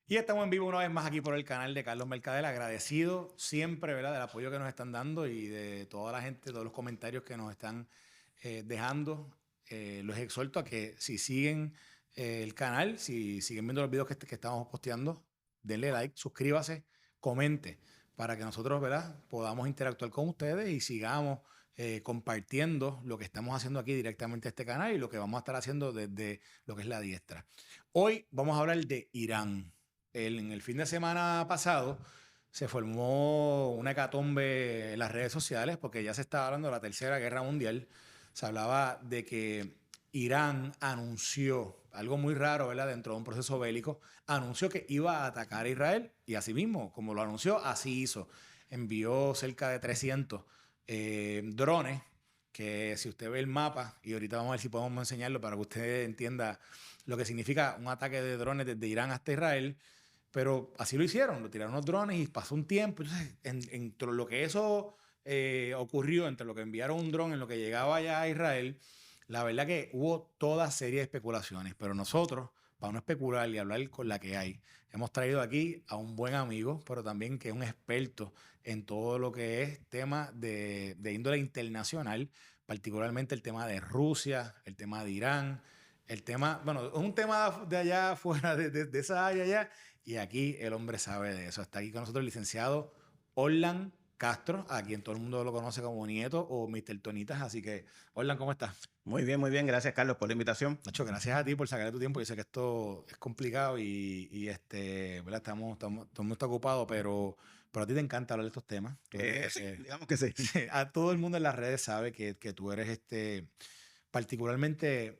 Y estamos en vivo una vez más aquí por el canal de Carlos Mercadel, agradecido siempre, ¿verdad?, del apoyo que nos están dando y de toda la gente, todos los comentarios que nos están dejando. Los exhorto a que si siguen el canal, si siguen viendo los videos que estamos posteando, denle like, suscríbase, comente para que nosotros, ¿verdad?, podamos interactuar con ustedes y sigamos compartiendo lo que estamos haciendo aquí directamente a este canal y lo que vamos a estar haciendo desde lo que es la diestra. Hoy vamos a hablar de Irán. En el fin de semana pasado se formó una hecatombe en las redes sociales porque ya se estaba hablando de la Tercera Guerra Mundial. Se hablaba de que Irán anunció, algo muy raro, ¿verdad?, dentro de un proceso bélico, anunció que iba a atacar a Israel y así mismo, como lo anunció, así hizo. Envió cerca de 300 drones, que si usted ve el mapa, y ahorita vamos a ver si podemos enseñarlo para que usted entienda lo que significa un ataque de drones desde Irán hasta Israel, pero así lo hicieron, lo tiraron los drones y pasó un tiempo. Entonces, entre lo que eso ocurrió, entre lo que enviaron un dron en lo que llegaba allá a Israel, la verdad que hubo toda serie de especulaciones, pero nosotros, para no especular y hablar con la que hay, hemos traído aquí a un buen amigo, pero también que es un experto en todo lo que es tema de índole internacional, particularmente el tema de Rusia, el tema de Irán, el tema, bueno, es un tema de allá afuera, de esa área allá, y aquí el hombre sabe de eso. Está aquí con nosotros el licenciado Orlan Castro, a quien todo el mundo lo conoce como Nieto o Mr. Tonitas. Así que, Orlan, ¿cómo estás? Muy bien. Gracias, Carlos, por la invitación. Nacho, gracias a ti por sacar tu tiempo. Yo sé que esto es complicado ¿verdad? Todo el mundo está ocupado, pero a ti te encanta hablar de estos temas. Tú eres, Sí, digamos que sí. sí, a todo el mundo en las redes sabe que tú eres particularmente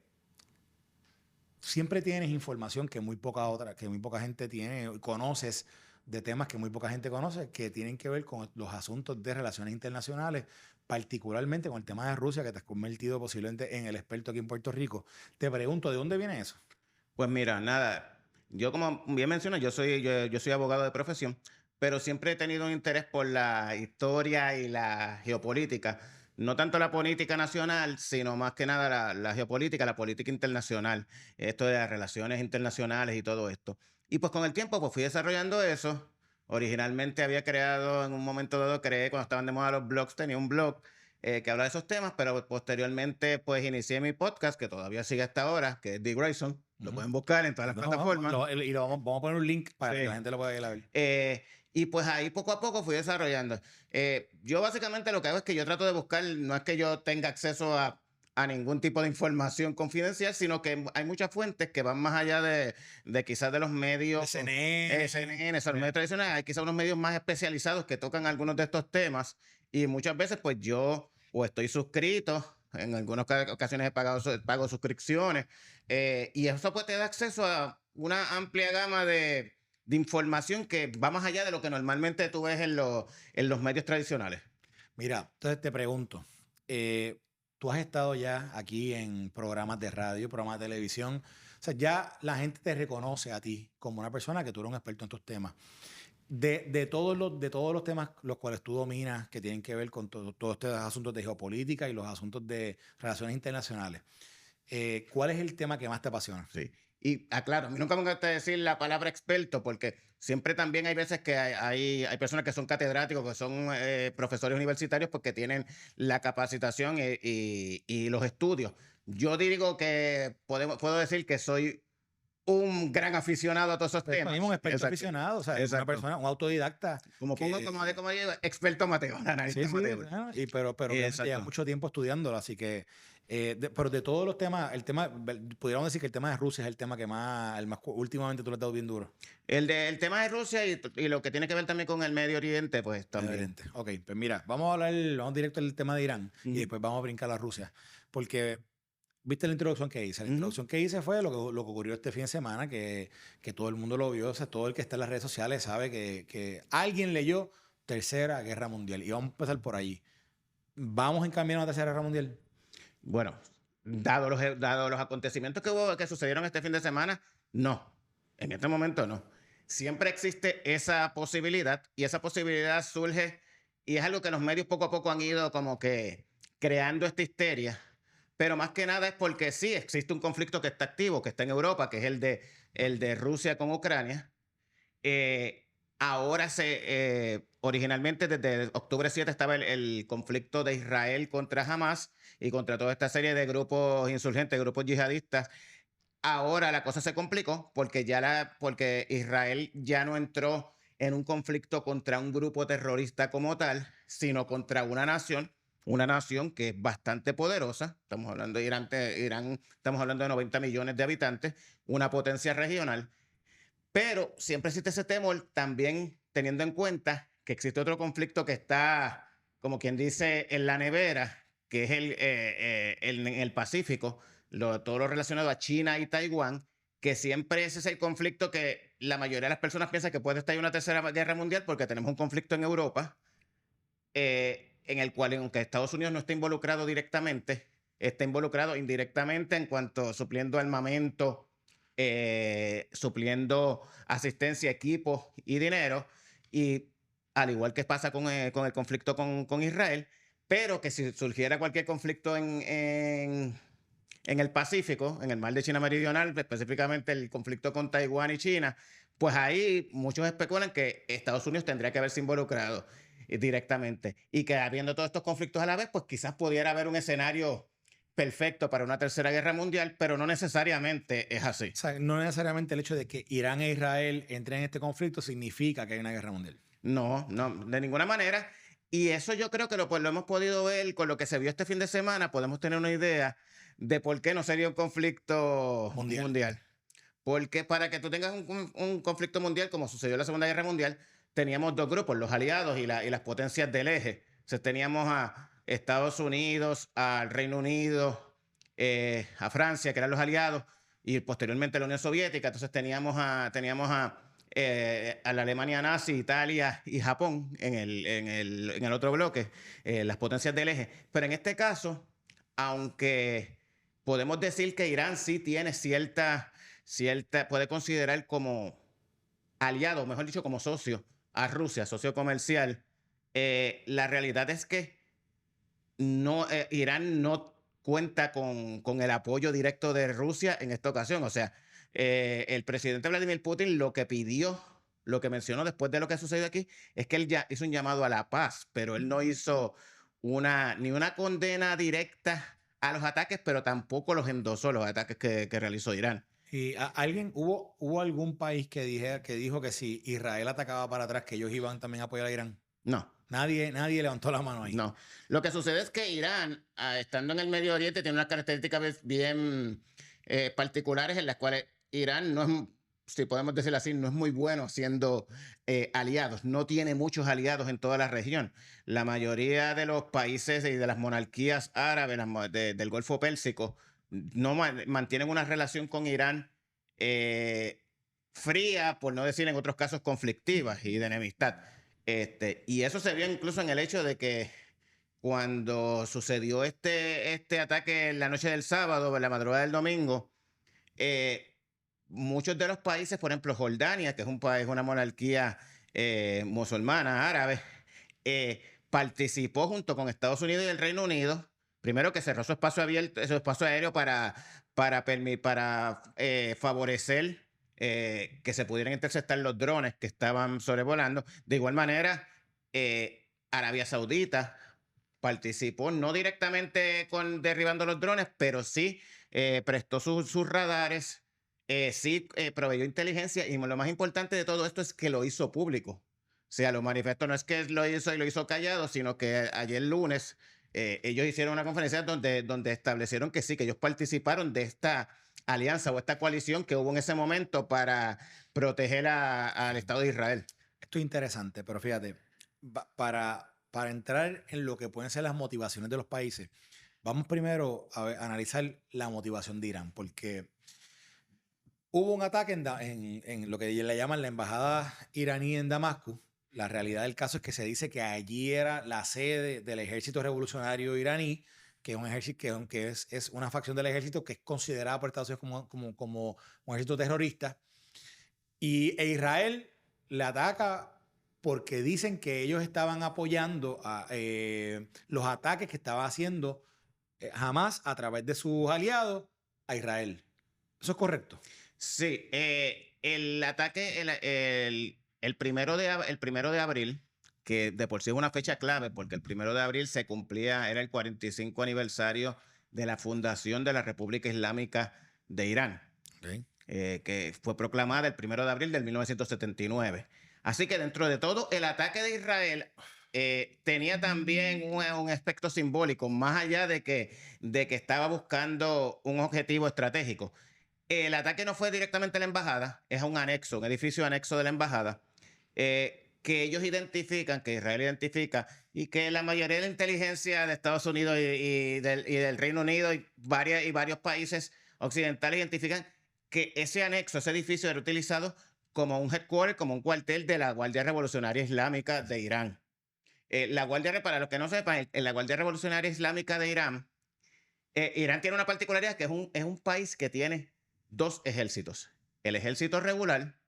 siempre tienes información que muy poca gente tiene, conoces de temas que muy poca gente conoce, que tienen que ver con los asuntos de relaciones internacionales, particularmente con el tema de Rusia, que te has convertido posiblemente en el experto aquí en Puerto Rico. Te pregunto, ¿de dónde viene eso? Pues mira, nada, yo como bien menciono, yo soy abogado de profesión, pero siempre he tenido un interés por la historia y la geopolítica. No tanto la política nacional, sino más que nada la geopolítica, la política internacional, esto de las relaciones internacionales y todo esto. Y pues con el tiempo pues fui desarrollando eso. Originalmente había creado, en un momento dado, creé cuando estaban de moda los blogs, tenía un blog que habla de esos temas, pero posteriormente pues inicié mi podcast, que todavía sigue hasta ahora, que es The Grayson. Lo Ujú. pueden buscar en todas las No, plataformas. y vamos a poner un link para que la Sí. gente lo pueda ir a ver. Y pues ahí poco a poco fui desarrollando. Yo básicamente lo que hago es que yo trato de buscar, no es que yo tenga acceso a ningún tipo de información confidencial, sino que hay muchas fuentes que van más allá de quizás de los medios, CNN, esos medios tradicionales, hay quizás unos medios más especializados que tocan algunos de estos temas y muchas veces pues yo o estoy suscrito, en algunas ocasiones he pagado, pago suscripciones y eso pues te da acceso a una amplia gama de información que va más allá de lo que normalmente tú ves en los medios tradicionales. Mira, entonces te pregunto, tú has estado ya aquí en programas de radio, programas de televisión, o sea, ya la gente te reconoce a ti como una persona que tú eres un experto en tus temas. De todos los temas los cuales tú dominas, que tienen que ver con todos estos asuntos de geopolítica y los asuntos de relaciones internacionales, ¿cuál es el tema que más te apasiona? Sí. Y aclaro, a mí nunca me gusta decir la palabra experto porque siempre también hay veces que hay personas que son catedráticos, que son profesores universitarios porque tienen la capacitación y los estudios. Yo digo que puedo decir que soy un gran aficionado a todos esos Pues, mismo un temas. experto Exacto. aficionado, o sea, una Exacto. persona, un autodidacta que Como digo, experto amateur, sí, analista sí, amateur. pero obviamente lleva Exacto. mucho tiempo estudiándolo, así que, pero de todos los temas, pudiéramos decir que el tema de Rusia es el tema que más, últimamente tú le has dado bien duro. El tema de Rusia y lo que tiene que ver también con el Medio Oriente, pues Medio también. Oriente. Ok, pues mira, vamos directo al tema de Irán y Ujú, después vamos a brincar a Rusia, porque viste la introducción que hice. La ujú. introducción que hice fue lo que ocurrió este fin de semana, que todo el mundo lo vio, o sea, todo el que está en las redes sociales sabe que alguien leyó Tercera Guerra Mundial y vamos a empezar por allí. ¿Vamos en camino a la Tercera Guerra Mundial? Bueno, dado los acontecimientos que sucedieron este fin de semana, no. En este momento no. Siempre existe esa posibilidad y esa posibilidad surge y es algo que los medios poco a poco han ido como que creando esta histeria. Pero más que nada es porque sí existe un conflicto que está activo, que está en Europa, que es el de Rusia con Ucrania. Ahora originalmente desde octubre 7 estaba el conflicto de Israel contra Hamas y contra toda esta serie de grupos insurgentes, grupos yihadistas. Ahora la cosa se complicó porque porque Israel ya no entró en un conflicto contra un grupo terrorista como tal, sino contra una nación que es bastante poderosa. Estamos hablando de Irán, estamos hablando de 90 millones de habitantes, una potencia regional. Pero siempre existe ese temor, también teniendo en cuenta que existe otro conflicto que está, como quien dice, en la nevera, que es en el Pacífico, todo lo relacionado a China y Taiwán, que siempre ese es el conflicto que la mayoría de las personas piensan que puede estar en una tercera guerra mundial porque tenemos un conflicto en Europa, en el cual, aunque Estados Unidos no está involucrado directamente, está involucrado indirectamente en cuanto supliendo armamento, supliendo asistencia, equipos y dinero, y al igual que pasa con el conflicto con Israel, pero que si surgiera cualquier conflicto en el Pacífico, en el mar de China Meridional, específicamente el conflicto con Taiwán y China, pues ahí muchos especulan que Estados Unidos tendría que haberse involucrado directamente, y que habiendo todos estos conflictos a la vez, pues quizás pudiera haber un escenario perfecto para una tercera guerra mundial, pero no necesariamente es así. O sea, no necesariamente el hecho de que Irán e Israel entren en este conflicto significa que hay una guerra mundial. No, no, de ninguna manera. Y eso yo creo que pues, lo hemos podido ver con lo que se vio este fin de semana. Podemos tener una idea de por qué no sería un conflicto mundial. Porque para que tú tengas un conflicto mundial, como sucedió en la Segunda Guerra Mundial, teníamos dos grupos, los aliados y las potencias del eje. Entonces teníamos a Estados Unidos, al Reino Unido, a Francia, que eran los aliados, y posteriormente la Unión Soviética. Entonces teníamos a la Alemania nazi, Italia y Japón en el otro bloque, las potencias del eje. Pero en este caso, aunque podemos decir que Irán sí tiene puede considerar como aliado, mejor dicho, como socio a Rusia, socio comercial, la realidad es que Irán no cuenta con el apoyo directo de Rusia en esta ocasión. O sea, el presidente Vladimir Putin lo que pidió, lo que mencionó después de lo que ha sucedido aquí, es que él ya hizo un llamado a la paz, pero él no hizo ni una condena directa a los ataques, pero tampoco los endosó los ataques que realizó Irán. ¿Y hubo algún país que dijo que si Israel atacaba para atrás, que ellos iban también a apoyar a Irán? No. Nadie levantó la mano ahí. No. Lo que sucede es que Irán, estando en el Medio Oriente, tiene unas características bien particulares en las cuales Irán no es, si podemos decirlo así, no es muy bueno siendo aliados. No tiene muchos aliados en toda la región. La mayoría de los países y de las monarquías árabes del Golfo Pérsico no mantienen una relación con Irán fría, por no decir en otros casos conflictivas y de enemistad. Y eso se vio incluso en el hecho de que cuando sucedió este ataque en la noche del sábado, en la madrugada del domingo, muchos de los países, por ejemplo Jordania, que es un país, una monarquía musulmana, árabe, participó junto con Estados Unidos y el Reino Unido. Primero que cerró su espacio abierto, su espacio aéreo para favorecer que se pudieran interceptar los drones que estaban sobrevolando. De igual manera, Arabia Saudita participó no directamente con derribando los drones, pero sí prestó sus radares, sí proveyó inteligencia, y lo más importante de todo esto es que lo hizo público. O sea, lo manifestó, no es que lo hizo y lo hizo callado, sino que ayer lunes ellos hicieron una conferencia donde establecieron que sí, que ellos participaron de esta alianza o esta coalición que hubo en ese momento para proteger al Estado de Israel. Esto es interesante, pero fíjate, para entrar en lo que pueden ser las motivaciones de los países, vamos primero a analizar la motivación de Irán, porque hubo un ataque en lo que le llaman la embajada iraní en Damasco. La realidad del caso es que se dice que allí era la sede del ejército revolucionario iraní, que es un ejército que es una facción del ejército que es considerada por Estados Unidos como un ejército terrorista. E Israel le ataca porque dicen que ellos estaban apoyando los ataques que estaba haciendo Hamas a través de sus aliados a Israel. ¿Eso es correcto? Sí, el ataque, el primero de abril, que de por sí es una fecha clave, porque el 1 de abril se cumplía, era el 45 aniversario de la fundación de la República Islámica de Irán, Okay. que fue proclamada el 1 de abril del 1979. Así que dentro de todo, el ataque de Israel tenía también un aspecto simbólico, más allá de que estaba buscando un objetivo estratégico. El ataque no fue directamente a la embajada, es a un anexo, un edificio anexo de la embajada, que ellos identifican, que Israel identifica, y que la mayoría de la inteligencia de Estados Unidos y del Reino Unido y varios países occidentales identifican que ese anexo, ese edificio era utilizado como un headquarter, como un cuartel de la Guardia Revolucionaria Islámica de Irán. Para los que no sepan, la Guardia Revolucionaria Islámica de Irán, Irán tiene una particularidad que es un país que tiene dos ejércitos. El ejército regular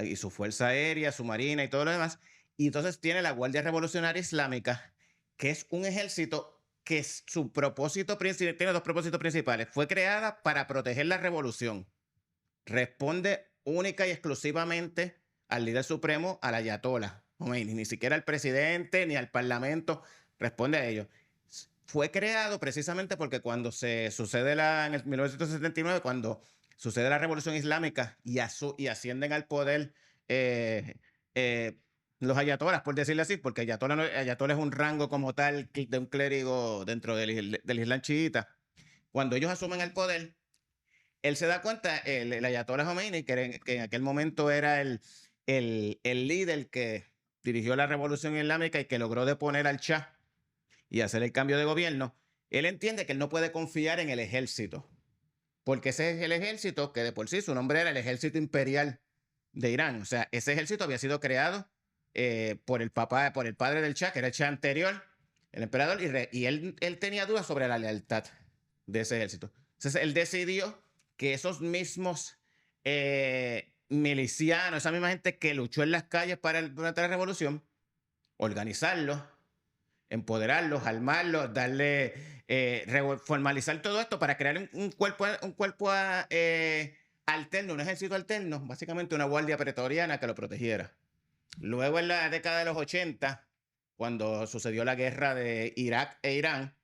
y su fuerza aérea, su marina y todo lo demás. Y entonces tiene la Guardia Revolucionaria Islámica, que es un ejército que su propósito principal, tiene dos propósitos principales. Fue creada para proteger la revolución. Responde única y exclusivamente al líder supremo, al ayatollah Khomeini. Ni siquiera al presidente ni al parlamento responde a ellos. Fue creado precisamente porque cuando se sucede en el 1979, cuando sucede la Revolución Islámica y ascienden al poder los ayatolás, por decirlo así, porque ayatollah es un rango como tal de un clérigo dentro del Islam chiita. Cuando ellos asumen el poder, él se da cuenta, el ayatollah Khomeini, que en aquel momento era el líder que dirigió la Revolución Islámica y que logró deponer al Shah y hacer el cambio de gobierno, él entiende que él no puede confiar en el ejército, porque ese es el ejército que de por sí su nombre era el Ejército Imperial de Irán. O sea, ese ejército había sido creado por el padre del Shah, que era el Shah anterior, el emperador, y él tenía dudas sobre la lealtad de ese ejército. Entonces él decidió que esos mismos milicianos, esa misma gente que luchó en las calles durante la revolución, organizarlos, empoderarlos, armarlos, formalizar todo esto para crear un cuerpo alterno, un ejército alterno, básicamente una guardia pretoriana que lo protegiera. Luego en la década de los 80, cuando sucedió la guerra de Irak e Irán,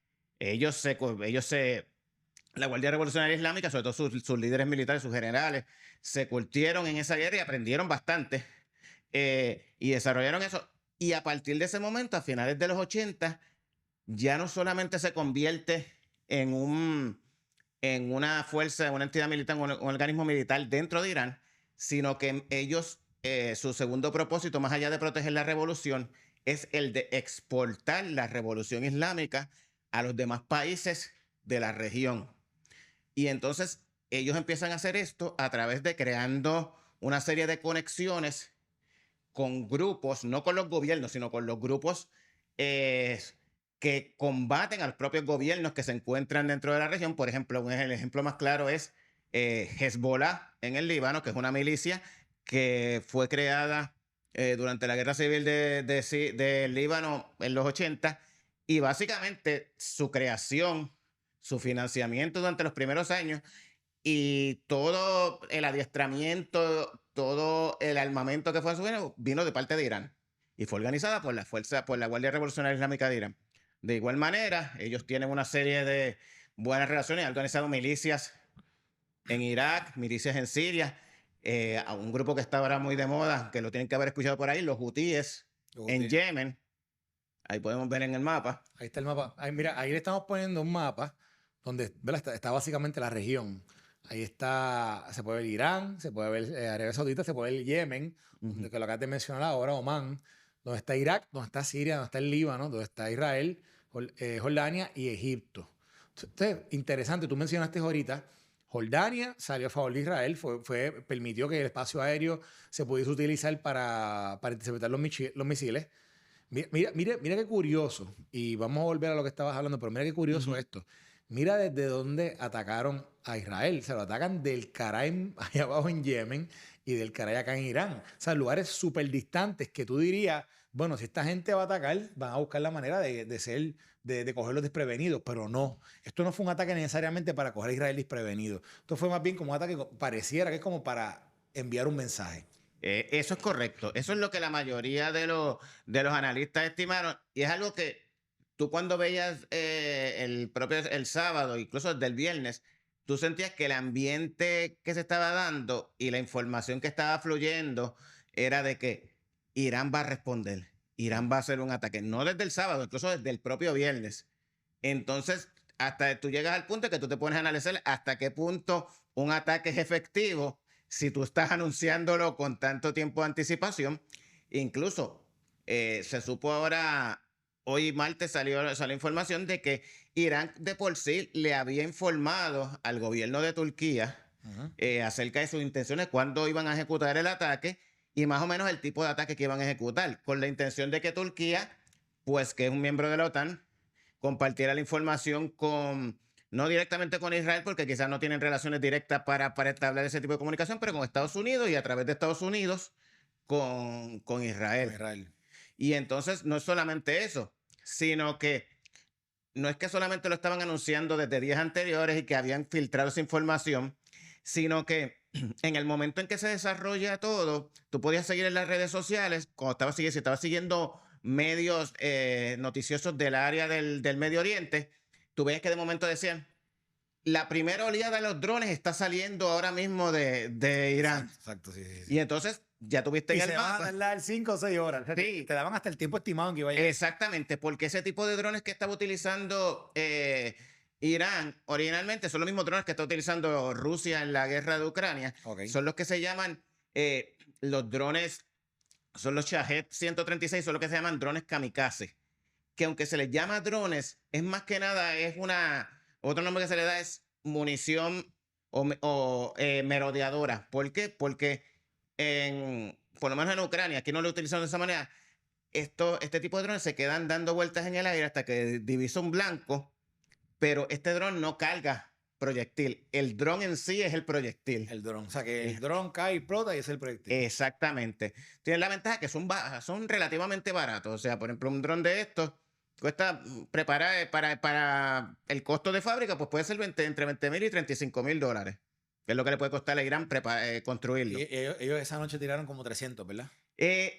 la Guardia Revolucionaria Islámica, sobre todo sus líderes militares, sus generales, se curtieron en esa guerra y aprendieron bastante y desarrollaron eso. Y a partir de ese momento, a finales de los 80, ya no solamente se convierte en una fuerza, en una entidad militar, un organismo militar dentro de Irán, sino que ellos, su segundo propósito, más allá de proteger la revolución, es el de exportar la revolución islámica a los demás países de la región. Y entonces ellos empiezan a hacer esto a través de creando una serie de conexiones con grupos, no con los gobiernos, sino con los grupos que combaten a los propios gobiernos que se encuentran dentro de la región. Por ejemplo, el ejemplo más claro es Hezbollah en el Líbano, que es una milicia que fue creada durante la guerra civil del Líbano en los 80, y básicamente su creación, su financiamiento durante los primeros años y todo el adiestramiento, todo el armamento que fue en su vino de parte de Irán y fue organizada por la Guardia Revolucionaria Islámica de Irán. De igual manera, ellos tienen una serie de buenas relaciones, han organizado milicias en Irak, milicias en Siria, a un grupo que está ahora muy de moda, que lo tienen que haber escuchado por ahí, los hutíes en Yemen. Ahí podemos ver en el mapa. Ahí está el mapa. Mira, ahí le estamos poniendo un mapa donde está básicamente la región. Ahí se puede ver Irán, se puede ver Arabia Saudita, se puede ver Yemen, que lo acabas de mencionar ahora, Omán, donde está Irak, donde está Siria, donde está el Líbano, donde está Israel, Jordania y Egipto. Entonces, interesante, tú mencionaste ahorita, Jordania salió a favor de Israel, permitió que el espacio aéreo se pudiese utilizar para interceptar los misiles. Mira qué curioso, y vamos a volver a lo que estabas hablando, pero mira qué curioso esto. Mira desde dónde atacaron a Israel. Se lo atacan del Karaim allá abajo en Yemen y del Karaim acá en Irán. O sea, lugares súper distantes que tú dirías bueno, si esta gente va a atacar, van a buscar la manera de cogerlos desprevenidos, pero no. Esto no fue un ataque necesariamente para coger a Israel desprevenido. Esto fue más bien como un ataque que pareciera que es como para enviar un mensaje. Eso es correcto. Eso es lo que la mayoría de los analistas estimaron. Y es algo que tú cuando veías el sábado, incluso desde el viernes, tú sentías que el ambiente que se estaba dando y la información que estaba fluyendo era de que Irán va a responder. Irán va a hacer un ataque. No desde el sábado, incluso desde el propio viernes. Entonces, hasta tú llegas al punto que tú te pones a analizar hasta qué punto un ataque es efectivo si tú estás anunciándolo con tanto tiempo de anticipación. Incluso se supo ahora, hoy martes salió información de que Irán de por sí le había informado al gobierno de Turquía acerca de sus intenciones, cuándo iban a ejecutar el ataque y más o menos el tipo de ataque que iban a ejecutar, con la intención de que Turquía, pues que es un miembro de la OTAN, compartiera la información no directamente con Israel, porque quizás no tienen relaciones directas para establecer ese tipo de comunicación, pero con Estados Unidos y a través de Estados Unidos con Israel. Y entonces no es solamente eso, sino que no es que solamente lo estaban anunciando desde días anteriores y que habían filtrado esa información, sino que en el momento en que se desarrolla todo, tú podías seguir en las redes sociales, si estabas siguiendo medios noticiosos del área del Medio Oriente, tú veías que de momento decían, la primera oleada de los drones está saliendo ahora mismo de Irán. Exacto, sí. Y entonces ya tuviste en el mapa. Y se van a tardar 5 o 6 horas. Sí. Te daban hasta el tiempo estimado en que iba a llegar. Exactamente, porque ese tipo de drones que estaba utilizando Irán originalmente son los mismos drones que está utilizando Rusia en la guerra de Ucrania. Okay. Son los que se llaman los drones, son los Shahed 136, son los que se llaman drones kamikaze. Que aunque se les llama drones, es más que nada, otro nombre que se le da es munición o merodeadora. ¿Por qué? Porque por lo menos en Ucrania, aquí no lo utilizan de esa manera, este tipo de drones se quedan dando vueltas en el aire hasta que divisa un blanco, pero este dron no carga proyectil. El dron en sí es el proyectil. El dron. O sea, que el dron cae y explota y es el proyectil. Exactamente. Tienen la ventaja que son relativamente baratos. O sea, por ejemplo, un dron de estos cuesta preparar para el costo de fábrica, pues puede ser entre $20,000 y $35,000. Que es lo que le puede costar a Irán construirlo. Y ellos esa noche tiraron como 300, ¿verdad?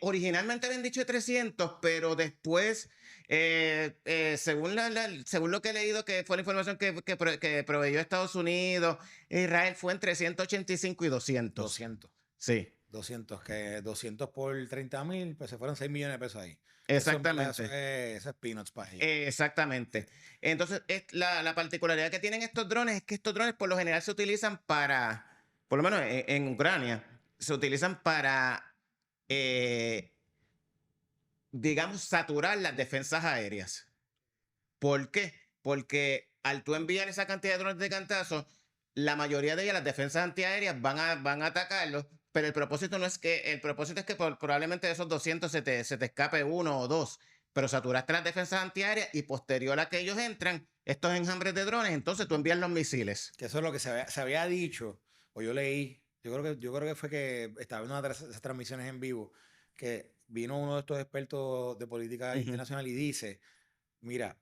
Originalmente habían dicho 300, pero después, según lo que he leído, que fue la información que proveyó Estados Unidos, Israel fue entre 185 y 200. 200. Sí. 200, que 200 por 30,000, pues se fueron 6 millones de pesos ahí. Exactamente. Eso es peanuts para ellos. Exactamente. Entonces, la particularidad que tienen estos drones es que estos drones por lo general se utilizan por lo menos en Ucrania, se utilizan para, digamos, saturar las defensas aéreas. ¿Por qué? Porque al tú enviar esa cantidad de drones de cantazo, la mayoría de ellas, las defensas antiaéreas, van a atacarlos. Pero el propósito es que probablemente de esos 200 se te escape uno o dos, pero saturaste las defensas antiaéreas y posterior a que ellos entran, estos enjambres de drones, entonces tú envías los misiles. Que eso es lo que se había dicho, o yo leí, yo creo que fue que estaba viendo una de esas transmisiones en vivo, que vino uno de estos expertos de política internacional y dice, mira,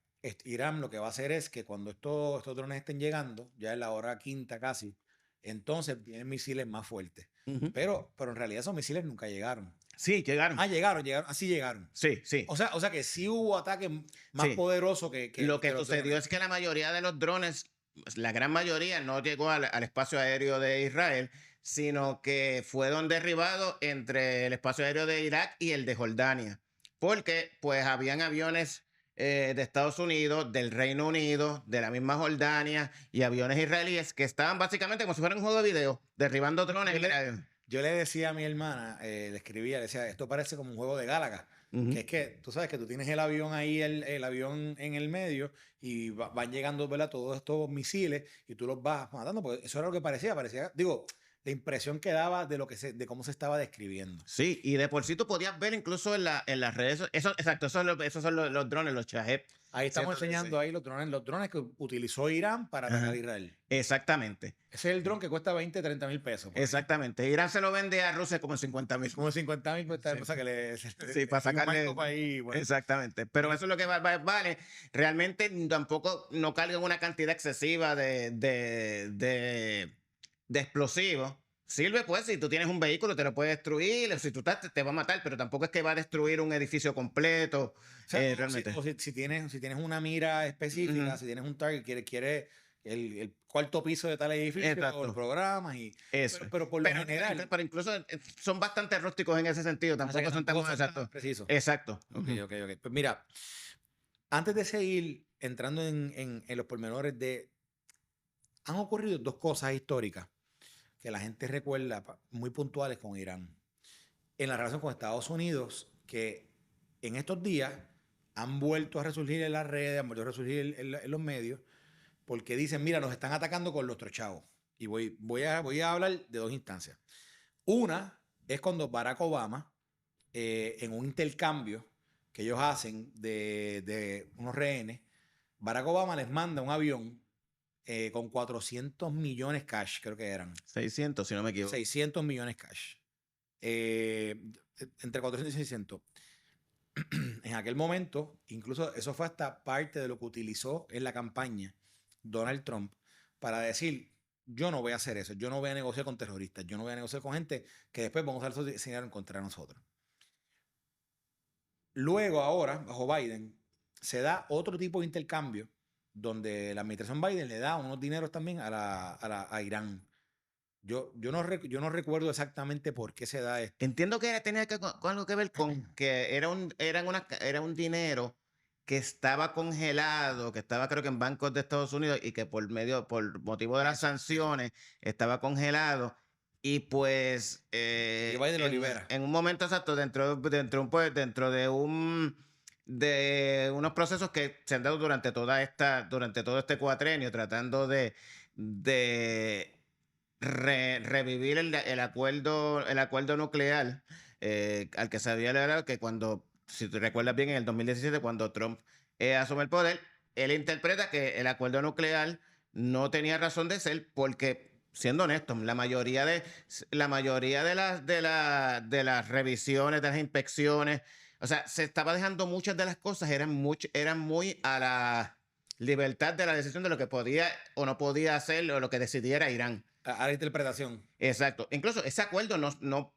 Irán lo que va a hacer es que cuando estos drones estén llegando, ya es la hora quinta casi, entonces vienen misiles más fuertes. Pero en realidad esos misiles nunca llegaron. Sí, llegaron. Llegaron, así llegaron. Sí, sí. O sea que sí hubo ataques más poderosos que lo que sucedió es que la mayoría de los drones, la gran mayoría, no llegó al espacio aéreo de Israel, sino que fueron derribados entre el espacio aéreo de Irak y el de Jordania. Porque pues habían aviones de Estados Unidos, del Reino Unido, de la misma Jordania y aviones israelíes que estaban básicamente como si fuera un juego de video, derribando drones. Yo le decía a mi hermana, le escribía, le decía, esto parece como un juego de Galaga. Que es que tú sabes que tú tienes el avión ahí, el avión en el medio y van llegando, ¿verdad?, todos estos misiles y tú los vas matando, porque eso era lo que parecía, digo, la impresión que daba de de cómo se estaba describiendo. Sí, y de por sí tú podías ver incluso en las redes, exacto, esos son los drones, los Shahed. Ahí estamos ¿Cierto? enseñando ahí los drones que utilizó Irán para atacar a Israel. Exactamente. Ese es el dron que cuesta 20, 30 mil pesos. Exactamente. Irán se lo vende a Rusia como 50.000. Como 50.000 cuesta, Sí. o sea, que Sí, para sacarle. Ahí, bueno. Exactamente. Pero eso es lo que vale. Realmente tampoco no cargan una cantidad excesiva de explosivos. Sirve, pues, si tú tienes un vehículo, te lo puede destruir. O si tú estás, te va a matar, pero tampoco es que va a destruir un edificio completo. O sea, realmente. si tienes una mira específica, si tienes un target, quiere el cuarto piso de tal edificio, Exacto. o los programas y Eso. pero por lo general. Pero incluso son bastante rústicos en ese sentido. Tampoco son tan exactos. Precisos. Exacto. Ok. Pues mira, antes de seguir entrando en los pormenores han ocurrido dos cosas históricas que la gente recuerda muy puntuales con Irán. En la relación con Estados Unidos, que en estos días han vuelto a resurgir en las redes, han vuelto a resurgir en los medios, porque dicen, mira, nos están atacando con los chavos. Y voy a hablar de dos instancias. Una es cuando Barack Obama, en un intercambio que ellos hacen de unos rehenes, Barack Obama les manda un avión con 400 millones cash, creo que eran. 600, si no me equivoco. 600 millones cash. Entre 400 y 600. En aquel momento, incluso eso fue hasta parte de lo que utilizó en la campaña Donald Trump para decir, yo no voy a hacer eso, yo no voy a negociar con terroristas, yo no voy a negociar con gente que después vamos a usar ese dinero en contra de nosotros. Luego, ahora, bajo Biden, se da otro tipo de intercambio donde la administración Biden le da unos dineros también a Irán. Yo no recuerdo exactamente por qué se da esto. Entiendo que tenía con algo que ver con que era un dinero que estaba congelado, que estaba creo que en bancos de Estados Unidos y que por motivo de las sanciones estaba congelado. Y pues Y Biden lo libera. en un momento exacto, dentro de unos procesos que se han dado durante todo este cuatrenio, tratando de revivir el acuerdo nuclear al que se había logrado, que si tú recuerdas bien, en el 2017, cuando Trump asume el poder, él interpreta que el acuerdo nuclear no tenía razón de ser porque, siendo honestos, la mayoría de las revisiones, de las inspecciones, o sea, se estaba dejando muchas de las cosas, eran muy a la libertad de la decisión de lo que podía o no podía hacer o lo que decidiera Irán. A la interpretación. Exacto. Incluso ese acuerdo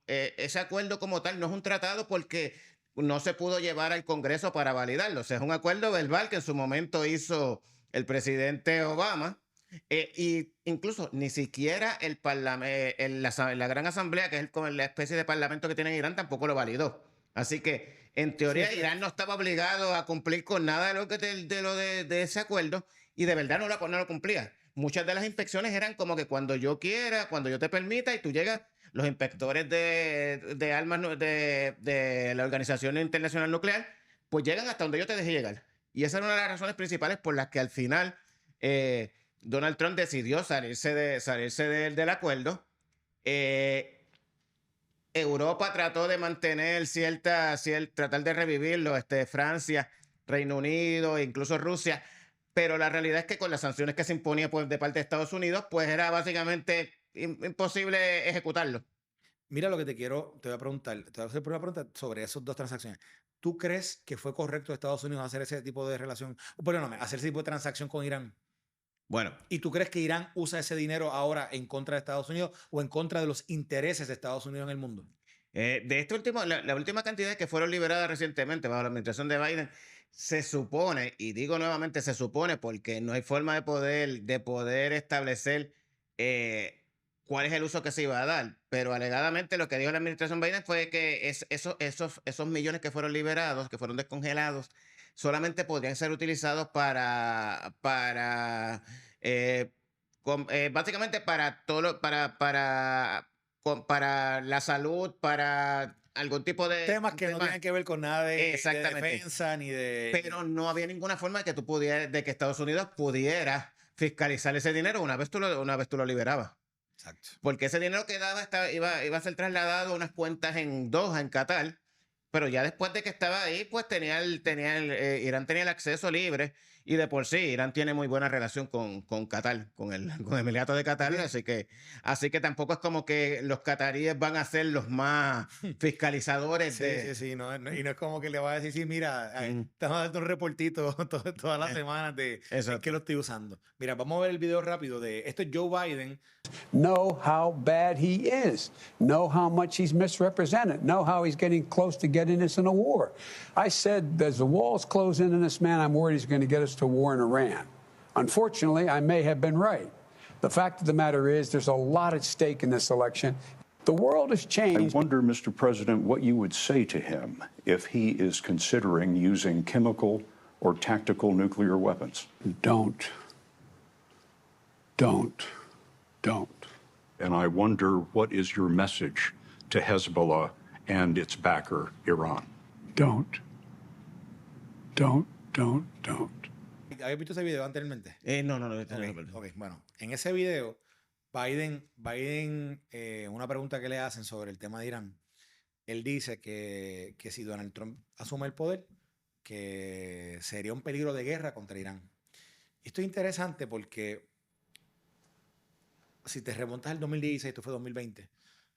ese acuerdo como tal no es un tratado porque no se pudo llevar al Congreso para validarlo. O sea, es un acuerdo verbal que en su momento hizo el presidente Obama. Y incluso ni siquiera el la Gran Asamblea, que es la especie de parlamento que tiene Irán, tampoco lo validó. Así que, en teoría, sí, Irán no estaba obligado a cumplir con nada de ese acuerdo y de verdad no lo cumplía. Muchas de las inspecciones eran como que cuando yo quiera, cuando yo te permita, y tú llegas, los inspectores de armas de la Organización Internacional Nuclear, pues llegan hasta donde yo te deje llegar. Y esa era una de las razones principales por las que al final Donald Trump decidió salirse del acuerdo. Europa trató de mantener tratar de revivirlo, Francia, Reino Unido, e incluso Rusia, pero la realidad es que con las sanciones que se imponía de parte de Estados Unidos, pues era básicamente imposible ejecutarlo. Mira lo que te voy a preguntar, te voy a hacer una pregunta sobre esas dos transacciones. ¿Tú crees que fue correcto de Estados Unidos hacer ese tipo de relación, hacer ese tipo de transacción con Irán? Bueno. ¿Y tú crees que Irán usa ese dinero ahora en contra de Estados Unidos o en contra de los intereses de Estados Unidos en el mundo? De este último, la última cantidad que fueron liberadas recientemente bajo la administración de Biden, se supone, y digo nuevamente se supone porque no hay forma de poder establecer cuál es el uso que se iba a dar, pero alegadamente lo que dijo la administración Biden fue que esos millones que fueron liberados, que fueron descongelados, solamente podrían ser utilizados básicamente para todo para la salud, para algún tipo de temas que no tienen que ver con nada de defensa ni de... Pero no había ninguna forma de que Estados Unidos pudiera fiscalizar ese dinero una vez tú lo liberabas. Exacto. Porque ese dinero que daba iba a ser trasladado a unas cuentas en Doha, en Qatar, pero ya después de que estaba ahí, pues Irán tenía el acceso libre y de por sí Irán tiene muy buena relación con Qatar, con el Emirato de Qatar, así que tampoco es como que los cataríes van a ser los más fiscalizadores Sí, y no es como que le va a decir, sí, mira, te vamos a dar un reportito todas las semanas de en qué lo estoy usando. Mira, vamos a ver el video rápido de, esto es Joe Biden. Know how bad he is, know how much he's misrepresented, know how he's getting close to getting us in a war. I said, as the walls close in on this man, I'm worried he's going to get us to war in Iran. Unfortunately, I may have been right. The fact of the matter is there's a lot at stake in this election. The world has changed. I wonder, Mr. President, what you would say to him if he is considering using chemical or tactical nuclear weapons. Don't. And I wonder, what is your message to Hezbollah and its backer, Iran? Don't. ¿Habías visto ese video anteriormente? No. Okay, bueno, en ese video, Biden, una pregunta que le hacen sobre el tema de Irán, él dice que si Donald Trump asume el poder, que sería un peligro de guerra contra Irán. Esto es interesante porque si te remontas al 2016, esto fue 2020,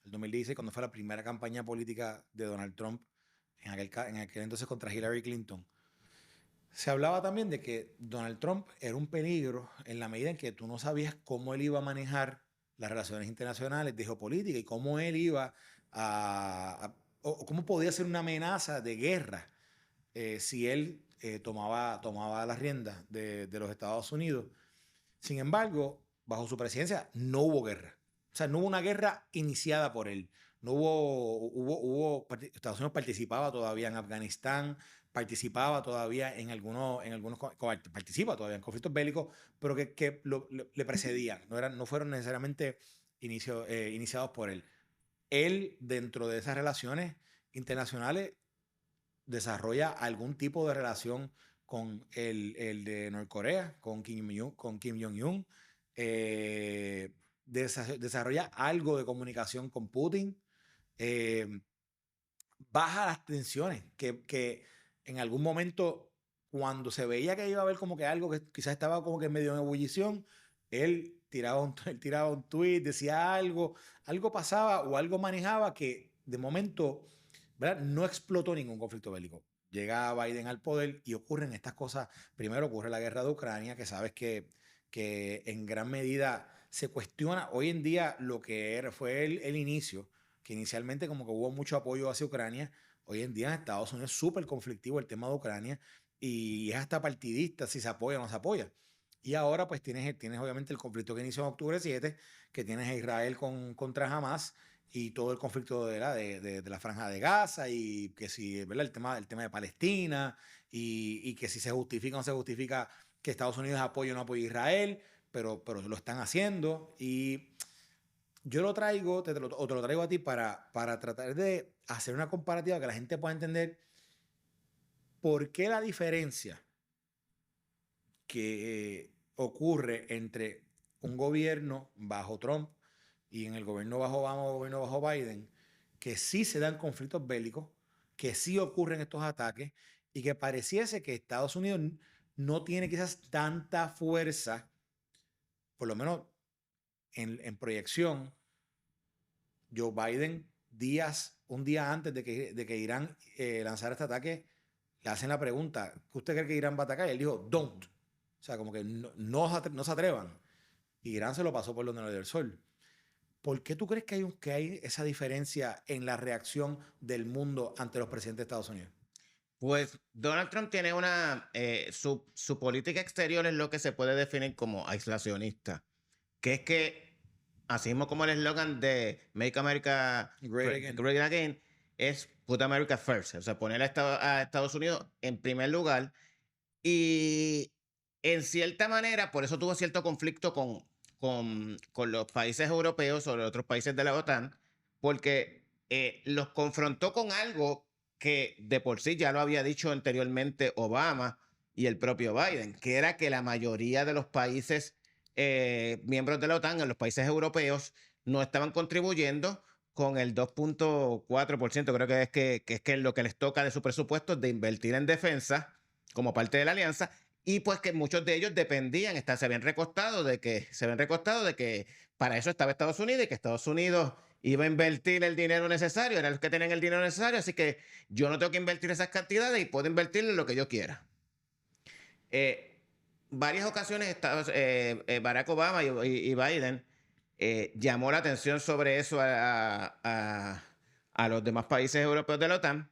el 2016 cuando fue la primera campaña política de Donald Trump, en aquel entonces contra Hillary Clinton, se hablaba también de que Donald Trump era un peligro en la medida en que tú no sabías cómo él iba a manejar las relaciones internacionales de geopolítica y cómo él iba o cómo podía ser una amenaza de guerra si él tomaba las riendas de los Estados Unidos. Sin embargo, bajo su presidencia no hubo guerra. O sea, no hubo una guerra iniciada por él. Estados Unidos participaba todavía en Afganistán, participaba todavía participa todavía en conflictos bélicos, pero que le precedían, no fueron necesariamente iniciados por él. Él, dentro de esas relaciones internacionales, desarrolla algún tipo de relación con el de Norcorea, con Kim Jong-un, desarrolla algo de comunicación con Putin, baja las tensiones, que en algún momento, cuando se veía que iba a haber como que algo que quizás estaba como que medio en ebullición, él tiraba un tweet, decía algo pasaba o algo manejaba que de momento, ¿verdad?, no explotó ningún conflicto bélico. Llega Biden al poder y ocurren estas cosas. Primero ocurre la guerra de Ucrania, que sabes que en gran medida se cuestiona hoy en día lo que fue el inicio, que inicialmente como que hubo mucho apoyo hacia Ucrania. Hoy en día en Estados Unidos es súper conflictivo el tema de Ucrania y es hasta partidista si se apoya o no se apoya. Y ahora pues tienes obviamente el conflicto que inició en octubre 7, que tienes a Israel contra Hamas y todo el conflicto de la Franja de Gaza y que si, ¿verdad?, el tema de Palestina y que si se justifica o no se justifica que Estados Unidos apoya o no apoya a Israel, pero lo están haciendo. Y yo lo traigo, te lo traigo a ti para tratar de hacer una comparativa que la gente pueda entender por qué la diferencia que ocurre entre un gobierno bajo Trump y en el gobierno bajo Obama o gobierno bajo Biden, que sí se dan conflictos bélicos, que sí ocurren estos ataques y que pareciese que Estados Unidos no tiene quizás tanta fuerza, por lo menos en proyección. Joe Biden, un día antes de que Irán lanzara este ataque, le hacen la pregunta, ¿qué usted cree que Irán va a atacar? Y él dijo, don't. O sea, como que no se atrevan. Y Irán se lo pasó por donde no le dio el sol. ¿Por qué tú crees que hay esa diferencia en la reacción del mundo ante los presidentes de Estados Unidos? Pues Donald Trump tiene su política exterior es lo que se puede definir como aislacionista, que es que, así mismo como el eslogan de Make America Great Again, es Put America First, o sea, poner a Estados Unidos en primer lugar. Y en cierta manera, por eso tuvo cierto conflicto con los países europeos o los otros países de la OTAN, porque los confrontó con algo que de por sí ya lo había dicho anteriormente Obama y el propio Biden, que era que la mayoría de los países miembros de la OTAN, en los países europeos, no estaban contribuyendo con el 2.4%, creo que es lo que les toca de su presupuesto de invertir en defensa como parte de la alianza, y pues que muchos de ellos dependían, se habían recostado de que para eso estaba Estados Unidos y que Estados Unidos iba a invertir el dinero necesario, eran los que tenían el dinero necesario, así que yo no tengo que invertir esas cantidades y puedo invertir en lo que yo quiera. Varias ocasiones Barack Obama y Biden llamó la atención sobre eso a los demás países europeos de la OTAN.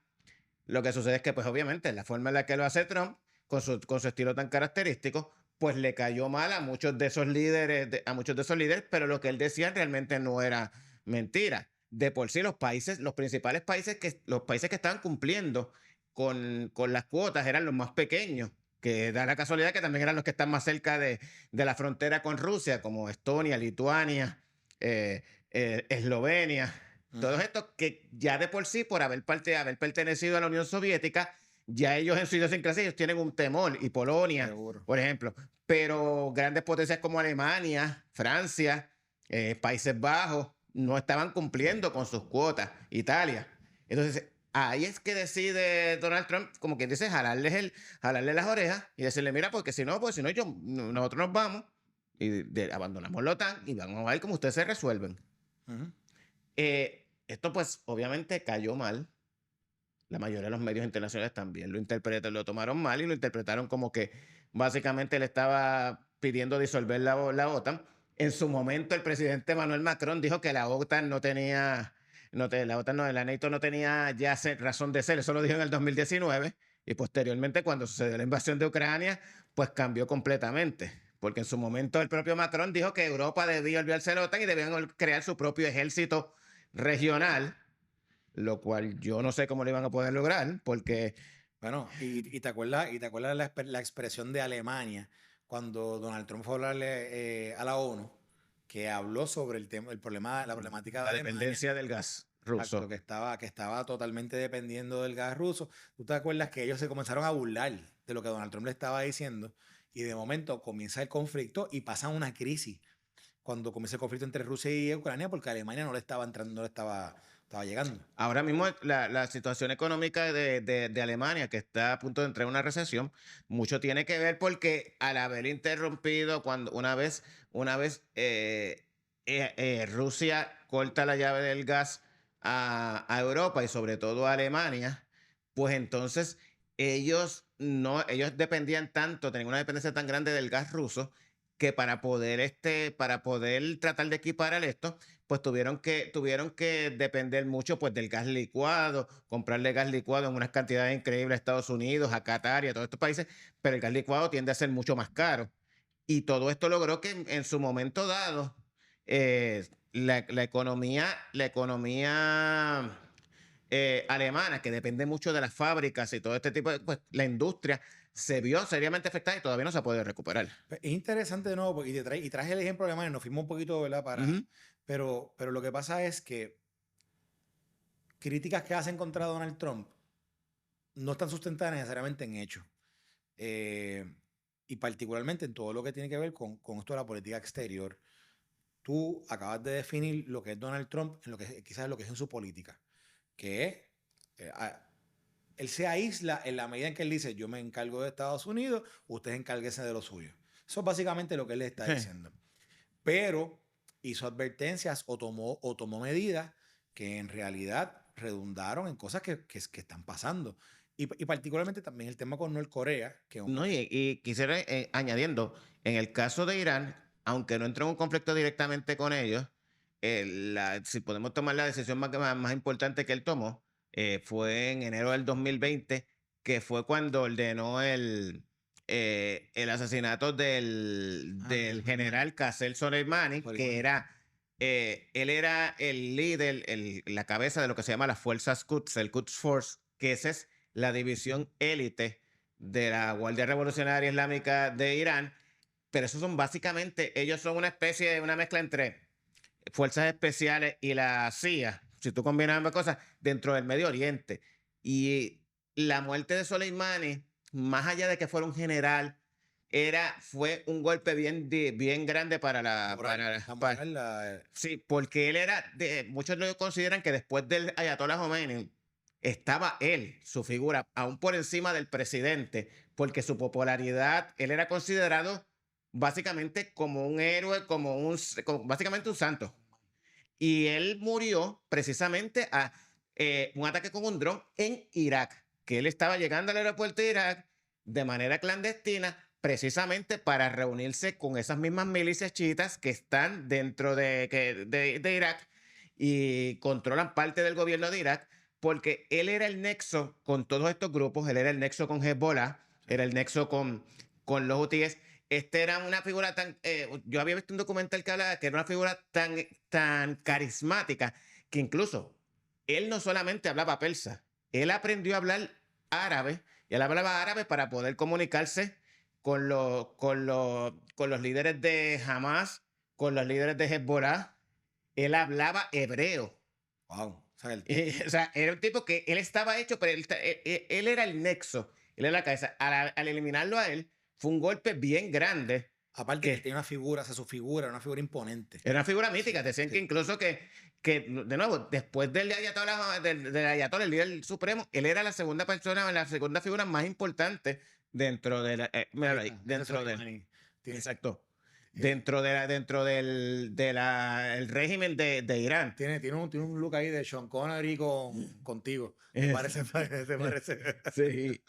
Lo que sucede es que, pues obviamente, la forma en la que lo hace Trump, con su estilo tan característico, pues le cayó mal a muchos de esos líderes, pero lo que él decía realmente no era mentira. De por sí, los principales países los países que estaban cumpliendo con las cuotas eran los más pequeños, que da la casualidad que también eran los que están más cerca de la frontera con Rusia, como Estonia, Lituania, Eslovenia. Todos estos que ya de por sí, por haber pertenecido a la Unión Soviética, ya ellos en su idiosincrasia ellos tienen un temor, y Polonia, seguro, por ejemplo. Pero grandes potencias como Alemania, Francia, Países Bajos, no estaban cumpliendo con sus cuotas. Italia. Entonces, ahí es que decide Donald Trump, como quien dice, jalarle las orejas y decirle, mira, porque si no, nosotros nos vamos y abandonamos la OTAN y vamos a ver cómo ustedes se resuelven. Esto pues obviamente cayó mal. La mayoría de los medios internacionales también lo tomaron mal y lo interpretaron como que básicamente le estaba pidiendo disolver la OTAN. En su momento el presidente Emmanuel Macron dijo que la OTAN la NATO no tenía ya razón de ser. Eso lo dijo en el 2019 y posteriormente cuando sucedió la invasión de Ucrania pues cambió completamente. Porque en su momento el propio Macron dijo que Europa debía olvidarse de la OTAN y debían crear su propio ejército regional, lo cual yo no sé cómo lo iban a poder lograr, porque... Bueno, y te acuerdas la expresión de Alemania cuando Donald Trump fue a hablarle a la ONU, que habló sobre el problema, la problemática de la dependencia del gas ruso. Exacto, que estaba totalmente dependiendo del gas ruso. ¿Tú te acuerdas que ellos se comenzaron a burlar de lo que Donald Trump le estaba diciendo? Y de momento comienza el conflicto y pasa una crisis cuando comienza el conflicto entre Rusia y Ucrania, porque Alemania no le estaba entrando, no le estaba llegando. Ahora mismo la situación económica de Alemania, que está a punto de entrar en una recesión, mucho tiene que ver porque al haber interrumpido, una vez Rusia corta la llave del gas a Europa y sobre todo a Alemania, pues entonces ellos dependían tanto, tenían una dependencia tan grande del gas ruso, que para poder tratar de equiparar esto, pues tuvieron que depender mucho pues del gas licuado, comprarle gas licuado en unas cantidades increíbles a Estados Unidos, a Qatar y a todos estos países, pero el gas licuado tiende a ser mucho más caro. Y todo esto logró que en su momento dado la economía alemana, que depende mucho de las fábricas y todo este tipo de, pues la industria se vio seriamente afectada y todavía no se ha podido recuperar. Es interesante de nuevo, porque traje el ejemplo de Alemania, nos fuimos un poquito, ¿verdad? Pero lo que pasa es que críticas que hacen contra Donald Trump no están sustentadas necesariamente en hechos. Y particularmente en todo lo que tiene que ver con esto de la política exterior. Tú acabas de definir lo que es Donald Trump, quizás lo que es en su política, que es... él se aísla en la medida en que él dice, yo me encargo de Estados Unidos, ustedes encárguense de lo suyo. Eso es básicamente lo que él le está diciendo. Pero hizo advertencias o tomó medidas que en realidad redundaron en cosas que están pasando. Y particularmente también el tema con Norcorea. Y quisiera añadiendo, en el caso de Irán, aunque no entró en un conflicto directamente con ellos, si podemos tomar la decisión más importante que él tomó, fue en enero del 2020, que fue cuando ordenó el asesinato del general Qasem Soleimani, que él era el líder, la cabeza de lo que se llama las fuerzas Quds, el Quds Force, que esa es la división élite de la Guardia Revolucionaria Islámica de Irán. Pero esos son básicamente, ellos son una mezcla entre fuerzas especiales y la CIA, si tú combinas ambas cosas, dentro del Medio Oriente. Y la muerte de Soleimani, más allá de que fuera un general fue un golpe bien grande para sí, porque él muchos lo consideran que después del Ayatollah Khomeini estaba él, su figura, aún por encima del presidente, porque su popularidad, él era considerado básicamente como un héroe, básicamente un santo. Y él murió precisamente a un ataque con un dron en Irak, que él estaba llegando al aeropuerto de Irak de manera clandestina, precisamente para reunirse con esas mismas milicias chiitas que están dentro de Irak y controlan parte del gobierno de Irak, porque él era el nexo con todos estos grupos, él era el nexo con Hezbollah, era el nexo con los hutíes. Era una figura yo había visto un documental que hablaba que era una figura tan carismática que incluso él no solamente hablaba persa, él aprendió a hablar árabe, y él hablaba árabe para poder comunicarse con los líderes de Hamas, con los líderes de Hezbollah. Él hablaba hebreo. Wow. O sea, era un tipo que él estaba hecho, pero él era el nexo, él era la cabeza. Al eliminarlo a él, fue un golpe bien grande. Aparte que tiene una figura, su figura, una figura imponente. Era una figura mítica. Decían que incluso que, de nuevo, después del Ayatollah, el líder supremo, él era la segunda persona, la segunda figura más importante dentro de la... míralo ahí, dentro de... Exacto. Dentro del régimen de Irán. Tiene un look ahí de Sean Connery contigo. Me parece. Sí.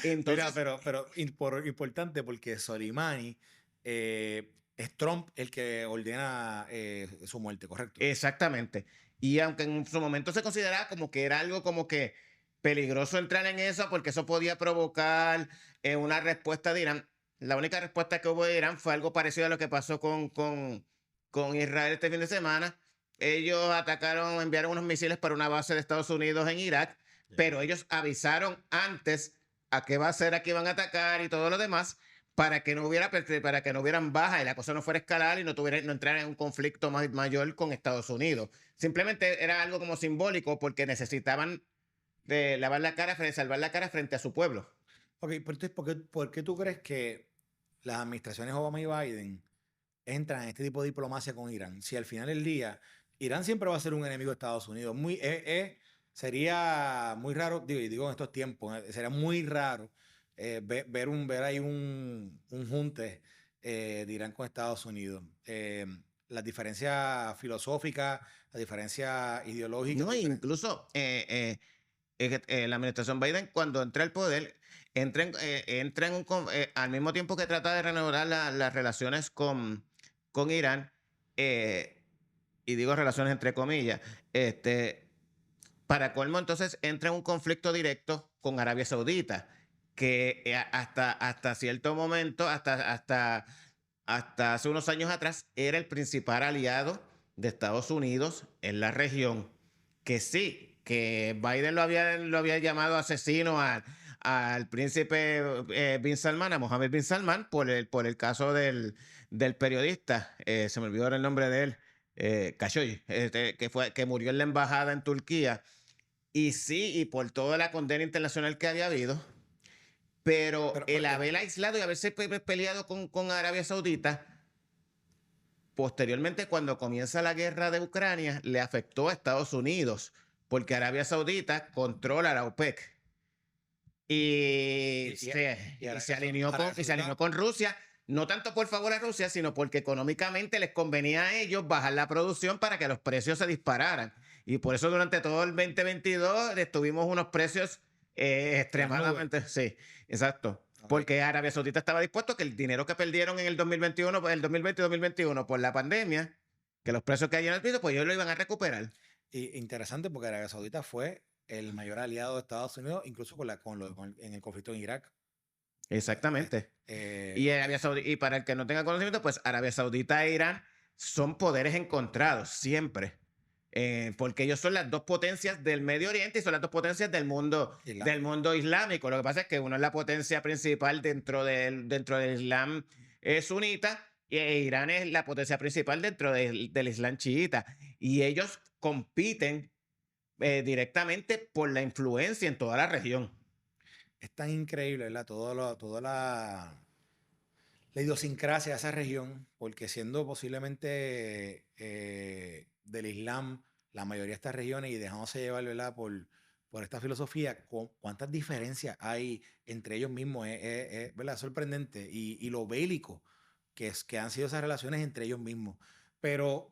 Entonces, mira, pero importante porque Soleimani es Trump el que ordena su muerte, ¿correcto? Exactamente. Y aunque en su momento se consideraba como que era algo como que peligroso entrar en eso porque eso podía provocar una respuesta de Irán, la única respuesta que hubo de Irán fue algo parecido a lo que pasó con Israel este fin de semana. Ellos enviaron unos misiles para una base de Estados Unidos en Irak, pero ellos avisaron antes a qué base era que iban a atacar y todo lo demás para que no hubieran bajas y la cosa no fuera a escalar y no entrara en un conflicto mayor con Estados Unidos. Simplemente era algo como simbólico porque necesitaban salvar la cara frente a su pueblo. Ok, pero entonces, ¿por qué tú crees que las administraciones Obama y Biden entran en este tipo de diplomacia con Irán? Si al final del día, Irán siempre va a ser un enemigo de Estados Unidos. Sería muy raro, digo en estos tiempos, sería muy raro ver ahí un junte de Irán con Estados Unidos. Las diferencias filosóficas, las diferencias ideológicas. No, incluso la administración Biden, cuando entra al poder, entra al mismo tiempo que trata de renovar las relaciones con Irán, y digo relaciones entre comillas, para colmo entonces entra en un conflicto directo con Arabia Saudita, que hasta cierto momento, hasta hace unos años atrás, era el principal aliado de Estados Unidos en la región, que sí, que Biden lo había llamado asesino al príncipe Bin Salman, a Mohammed Bin Salman, por el caso del periodista, se me olvidó ahora el nombre de él, Khashoggi, que murió en la embajada en Turquía. Y sí, y por toda la condena internacional que había habido, pero el haber aislado y haberse peleado con Arabia Saudita, posteriormente cuando comienza la guerra de Ucrania, le afectó a Estados Unidos, porque Arabia Saudita controla la OPEC. Y se alineó con Rusia, no tanto por favor a Rusia, sino porque económicamente les convenía a ellos bajar la producción para que los precios se dispararan. Y por eso durante todo el 2022 tuvimos unos precios extremadamente... Sí, exacto. Porque Arabia Saudita estaba dispuesto que el dinero que perdieron en el 2021, el 2020 y 2021 por la pandemia, que los precios que hayan subido, pues ellos lo iban a recuperar. Y interesante porque Arabia Saudita fue el mayor aliado de Estados Unidos, incluso en el conflicto en Irak. Exactamente. Y para el que no tenga conocimiento, pues Arabia Saudita e Irán son poderes encontrados siempre. Porque ellos son las dos potencias del Medio Oriente y son las dos potencias del mundo islámico. Lo que pasa es que uno es la potencia principal dentro del Islam sunita, y Irán es la potencia principal dentro del Islam chiita. Y ellos compiten directamente por la influencia en toda la región. Es tan increíble, ¿verdad? Toda la idiosincrasia de esa región, porque siendo posiblemente del Islam la mayoría de estas regiones y dejándose llevar, ¿verdad? Por esta filosofía, ¿cuántas diferencias hay entre ellos mismos? ¿Verdad? Sorprendente. Y lo bélico que han sido esas relaciones entre ellos mismos. Pero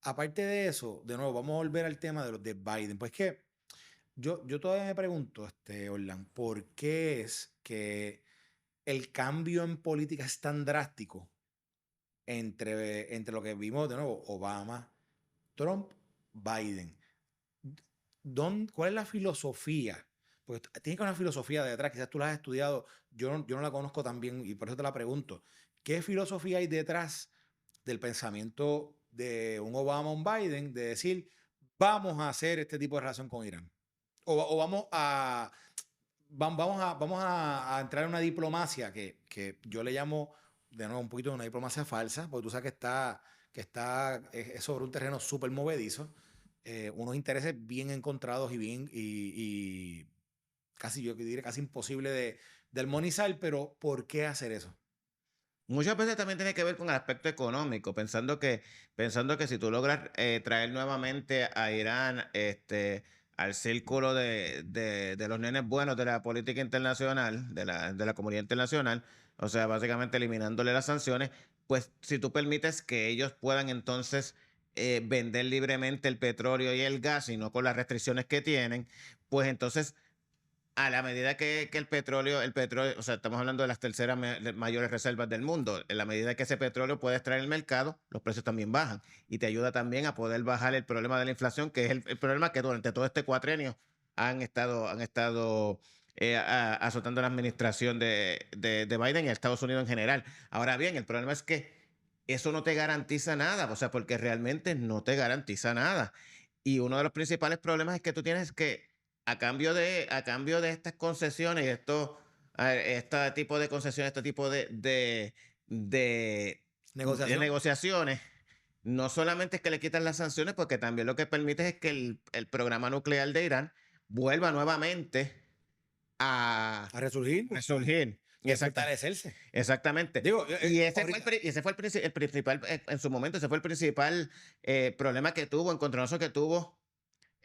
aparte de eso, de nuevo, vamos a volver al tema de los de Biden. Pues que yo todavía me pregunto, Orlan, ¿por qué es que el cambio en política es tan drástico entre lo que vimos de nuevo, Obama, Trump, Biden? ¿Cuál es la filosofía? Porque tiene que haber una filosofía detrás, quizás tú la has estudiado, yo no la conozco tan bien y por eso te la pregunto. ¿Qué filosofía hay detrás del pensamiento de un Obama o un Biden de decir, vamos a hacer este tipo de relación con Irán? O vamos a entrar en una diplomacia que yo le llamo, de nuevo, un poquito de una diplomacia falsa, porque tú sabes es sobre un terreno súper movedizo, unos intereses bien encontrados y casi, yo diría, casi imposible de armonizar, pero ¿por qué hacer eso? Muchas veces también tiene que ver con el aspecto económico, pensando que si tú logras traer nuevamente a Irán al círculo de los nenes buenos de la política internacional, de la comunidad internacional, o sea, básicamente eliminándole las sanciones, pues si tú permites que ellos puedan entonces vender libremente el petróleo y el gas y no con las restricciones que tienen, pues entonces a la medida que el petróleo, o sea, estamos hablando de las terceras mayores reservas del mundo, en la medida que ese petróleo puede extraer en el mercado, los precios también bajan y te ayuda también a poder bajar el problema de la inflación, que es el problema que durante todo este cuatrenio han estado azotando la administración de Biden y a Estados Unidos en general. Ahora bien, el problema es que eso no te garantiza nada, o sea, porque realmente no te garantiza nada. Y uno de los principales problemas es que tú tienes que a cambio de estas concesiones y este tipo de concesiones, este tipo de Negociación. negociaciones, no solamente es que le quitan las sanciones, porque también lo que permite es que el programa nuclear de Irán vuelva nuevamente a A resurgir resurgir. y a fortalecerse. Exactamente. Digo, Y ese fue el principal, en su momento, ese fue el principal problema que tuvo, encontronazo que tuvo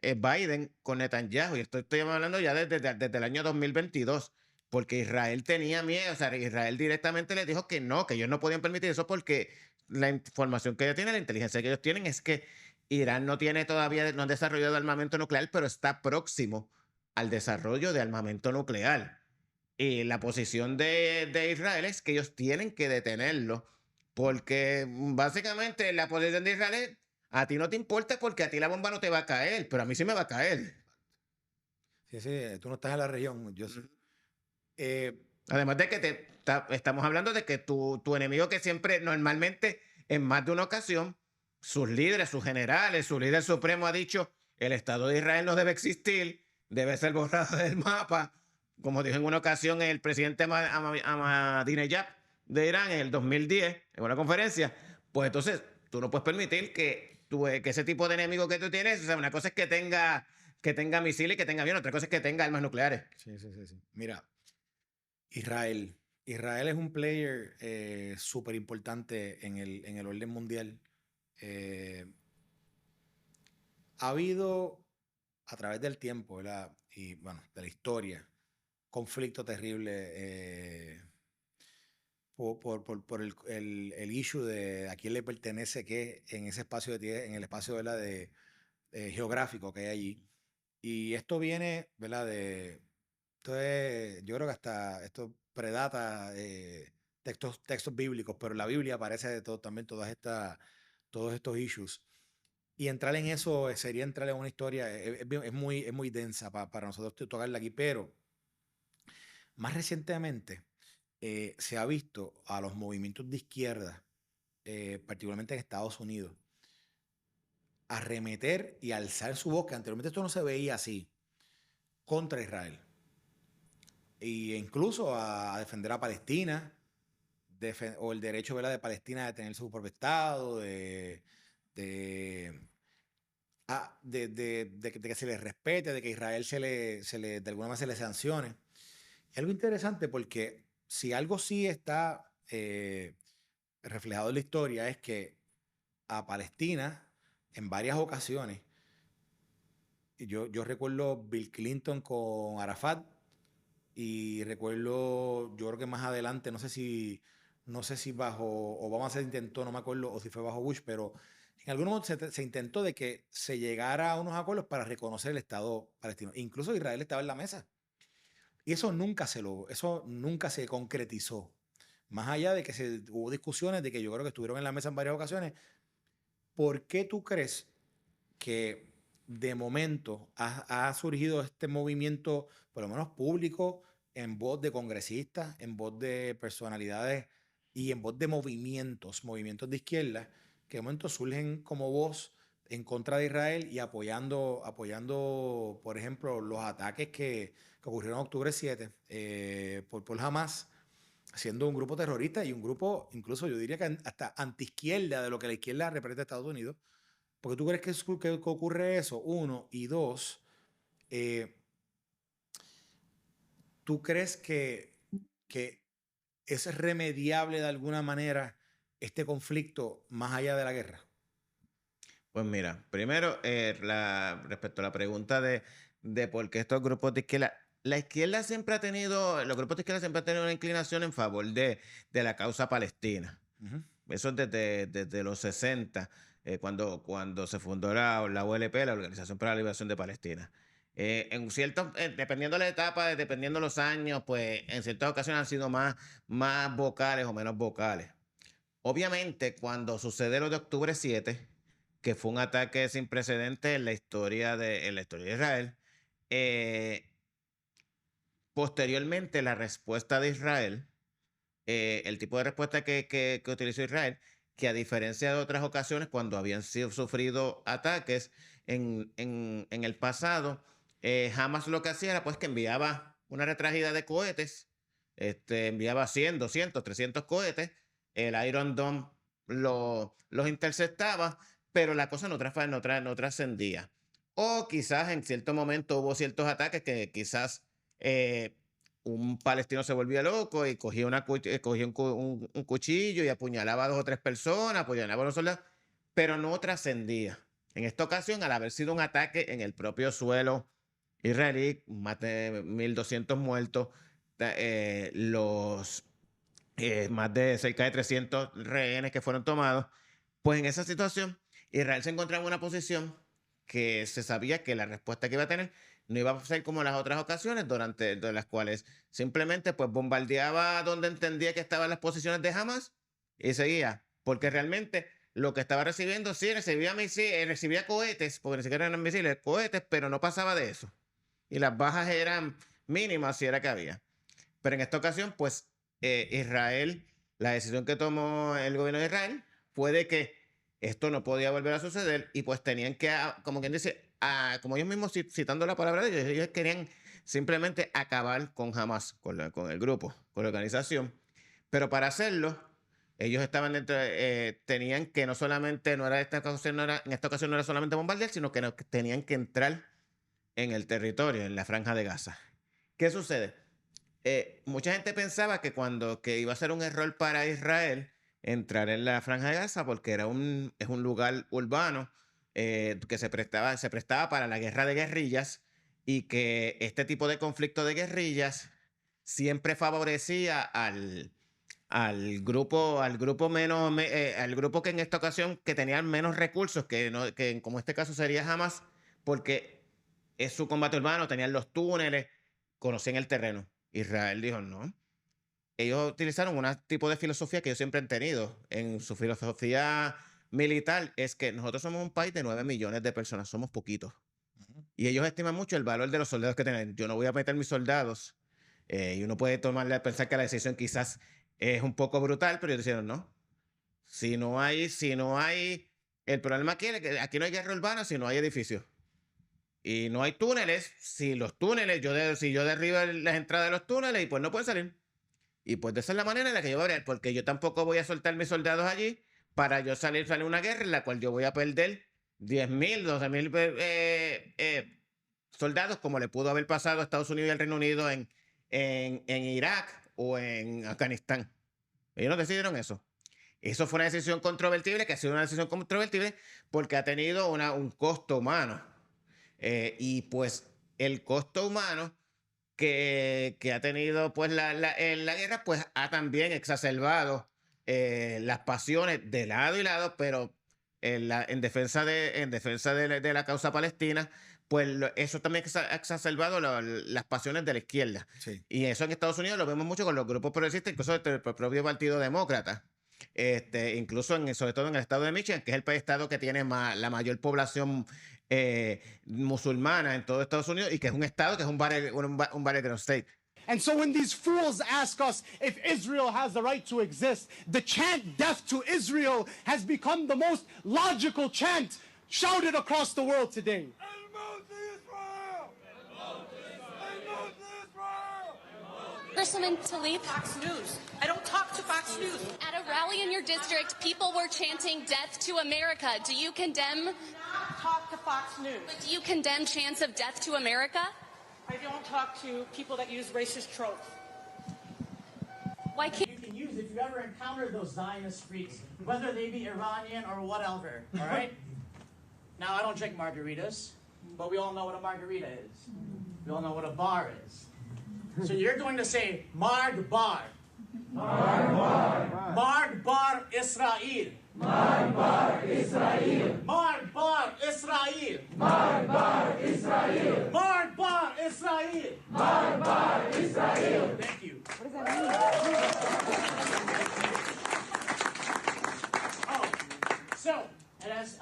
Biden con Netanyahu. Y estoy hablando ya desde el año 2022, porque Israel tenía miedo. O sea, Israel directamente les dijo que no, que ellos no podían permitir eso porque la información que ellos tienen, la inteligencia que ellos tienen es que Irán no tiene todavía, no ha desarrollado armamento nuclear, pero está próximo al desarrollo de armamento nuclear. Y la posición de Israel es que ellos tienen que detenerlo, porque básicamente la posición de Israel es, a ti no te importa porque a ti la bomba no te va a caer, pero a mí sí me va a caer. Sí, sí, tú no estás en la región. Eh, Además de que estamos hablando de que tu enemigo que siempre, normalmente, en más de una ocasión, sus líderes, sus generales, su líder supremo ha dicho, el Estado de Israel no debe existir, debe ser borrado del mapa, como dijo en una ocasión el presidente Ahmadinejad de Irán en el 2010, en una conferencia, pues entonces tú no puedes permitir que ese tipo de enemigo que tú tienes, o sea, una cosa es que tenga misiles y que tenga avión, otra cosa es que tenga armas nucleares. sí, sí, sí, sí. Mira, Israel. Israel es un player súper importante en el orden mundial. Eh, ha habido a través del tiempo, ¿verdad? Y bueno, de la historia, conflicto terrible por el issue de a quién le pertenece qué en ese espacio de tierra, en el espacio, ¿verdad? Geográfico que hay allí. Y esto viene, ¿verdad? Yo creo que hasta esto predata textos bíblicos, pero en la Biblia aparece de todo, también todos estos issues. Y entrar en eso sería entrar en una historia, es muy densa para nosotros tocarla aquí, pero más recientemente se ha visto a los movimientos de izquierda, particularmente en Estados Unidos, arremeter y alzar su voz, que anteriormente esto no se veía así, contra Israel. E incluso a defender a Palestina, o el derecho, ¿verdad?, de Palestina de tener su propio Estado, de, de que se les respete, de que Israel de alguna manera se le sancione. Es algo interesante porque si algo sí está reflejado en la historia es que a Palestina, en varias ocasiones, yo recuerdo Bill Clinton con Arafat y recuerdo, yo creo que más adelante, no sé si bajo Obama se intentó, no me acuerdo, o si fue bajo Bush, pero en algún momento se intentó de que se llegara a unos acuerdos para reconocer el Estado palestino. Incluso Israel estaba en la mesa. Y eso nunca se concretizó. Más allá de que hubo discusiones, de que yo creo que estuvieron en la mesa en varias ocasiones. ¿Por qué tú crees que de momento ha surgido este movimiento, por lo menos público, en voz de congresistas, en voz de personalidades y en voz de movimientos de izquierda, que de momento surgen como voz en contra de Israel y apoyando, por ejemplo, los ataques que ocurrieron en octubre 7 por Hamas, siendo un grupo terrorista y un grupo, incluso yo diría que hasta antiizquierda de lo que la izquierda representa a Estados Unidos? ¿Por qué tú crees que ocurre eso? Uno. Y dos, eh, ¿tú crees que es remediable de alguna manera este conflicto más allá de la guerra? Pues mira, primero, respecto a la pregunta de por qué estos grupos de izquierda, la izquierda siempre ha tenido, los grupos de izquierda siempre han tenido una inclinación en favor de la causa palestina. Eso es desde los 60, cuando se fundó la OLP, la Organización para la Liberación de Palestina. Dependiendo de la etapa, dependiendo de los años, pues en ciertas ocasiones han sido más vocales o menos vocales. Obviamente, cuando sucede lo de octubre 7, que fue un ataque sin precedentes en la historia de Israel, posteriormente la respuesta de Israel, el tipo de respuesta que utilizó Israel, que a diferencia de otras ocasiones cuando habían sufrido ataques en el pasado, Hamas lo que hacía era pues que enviaba una retragida de cohetes, enviaba 100, 200, 300 cohetes, el Iron Dome los interceptaba, pero la cosa no trascendía. O quizás en cierto momento hubo ciertos ataques que quizás un palestino se volvía loco y cogía, un cuchillo y apuñalaba a 2 o 3 personas, apuñalaba a los soldados, pero no trascendía. En esta ocasión, al haber sido un ataque en el propio suelo israelí, más de 1.200 muertos, más de cerca de 300 rehenes que fueron tomados, pues en esa situación Israel se encontraba en una posición que se sabía que la respuesta que iba a tener no iba a ser como las otras ocasiones de las cuales simplemente pues bombardeaba donde entendía que estaban las posiciones de Hamas y seguía, porque realmente lo que estaba recibiendo sí recibía cohetes, porque ni siquiera eran misiles, cohetes, pero no pasaba de eso. Y las bajas eran mínimas si era que había. Pero en esta ocasión pues Israel, la decisión que tomó el gobierno de Israel fue de que esto no podía volver a suceder y pues tenían que, como quien dice, como ellos mismos citando la palabra de ellos querían simplemente acabar con Hamas, con el grupo, con la organización. Pero para hacerlo, ellos estaban tenían que no solamente, en esta ocasión no era solamente bombardear, sino que tenían que entrar en el territorio, en la franja de Gaza. ¿Qué sucede? Mucha gente pensaba que iba a ser un error para Israel entrar en la franja de Gaza porque es un lugar urbano que se prestaba para la guerra de guerrillas y que este tipo de conflicto de guerrillas siempre favorecía al grupo al grupo que en esta ocasión que tenía menos recursos que como este caso sería Hamas, porque es su combate urbano, tenían los túneles, conocían el terreno. Israel dijo no. Ellos utilizaron un tipo de filosofía que ellos siempre han tenido. En su filosofía militar es que nosotros somos un país de 9 millones de personas, somos poquitos. Y ellos estiman mucho el valor de los soldados que tienen. Yo no voy a meter mis soldados. Y uno puede pensar que la decisión quizás es un poco brutal, pero ellos dijeron no. Si no hay, el problema aquí es que aquí no hay guerra urbana si no hay edificios. Y no hay túneles. Si los túneles, si yo derribo las entradas de los túneles y pues no pueden salir. Y pues de esa es la manera en la que yo voy a ver, porque yo tampoco voy a soltar mis soldados allí para yo salir una guerra en la cual yo voy a perder 10.000, 12.000 soldados, como le pudo haber pasado a Estados Unidos y al Reino Unido en Irak o en Afganistán. Ellos no decidieron eso. Eso fue una decisión controvertible, que ha sido una decisión controvertible porque ha tenido un costo humano. Y pues el costo humano que ha tenido pues en la guerra, pues ha también exacerbado las pasiones de lado y lado, pero en defensa de la causa palestina, pues eso también ha exacerbado las pasiones de la izquierda. Sí. Y eso en Estados Unidos lo vemos mucho con los grupos progresistas, incluso el propio Partido Demócrata. Incluso sobre todo en el estado de Michigan, que es el estado que tiene la mayor población musulmana en todo Estados Unidos, y que es un estado que es un battleground state. And so when these fools ask us if Israel has the right to exist, the chant "Death to Israel" has become the most logical chant shouted across the world today. Congresswoman Tlaib, Fox News. I don't talk to Fox News. at a rally in your district, people were chanting "Death to America." Do you condemn? Talk to Fox News. Do you condemn chants of "Death to America"? I don't talk to people that use racist tropes. Why can't? You can use if you ever encounter those Zionist freaks, whether they be Iranian or whatever, all right? Now, I don't drink margaritas, but we all know what a margarita is. We all know what a bar is. So you're going to say, Marg Bar. Marg Bar. Marg Bar Israel. Marg Bar Israel. Marg Bar Israel. Marg Bar Israel. Marg Bar Israel. Marg Bar Israel. Thank you. What does that mean? Oh, so it has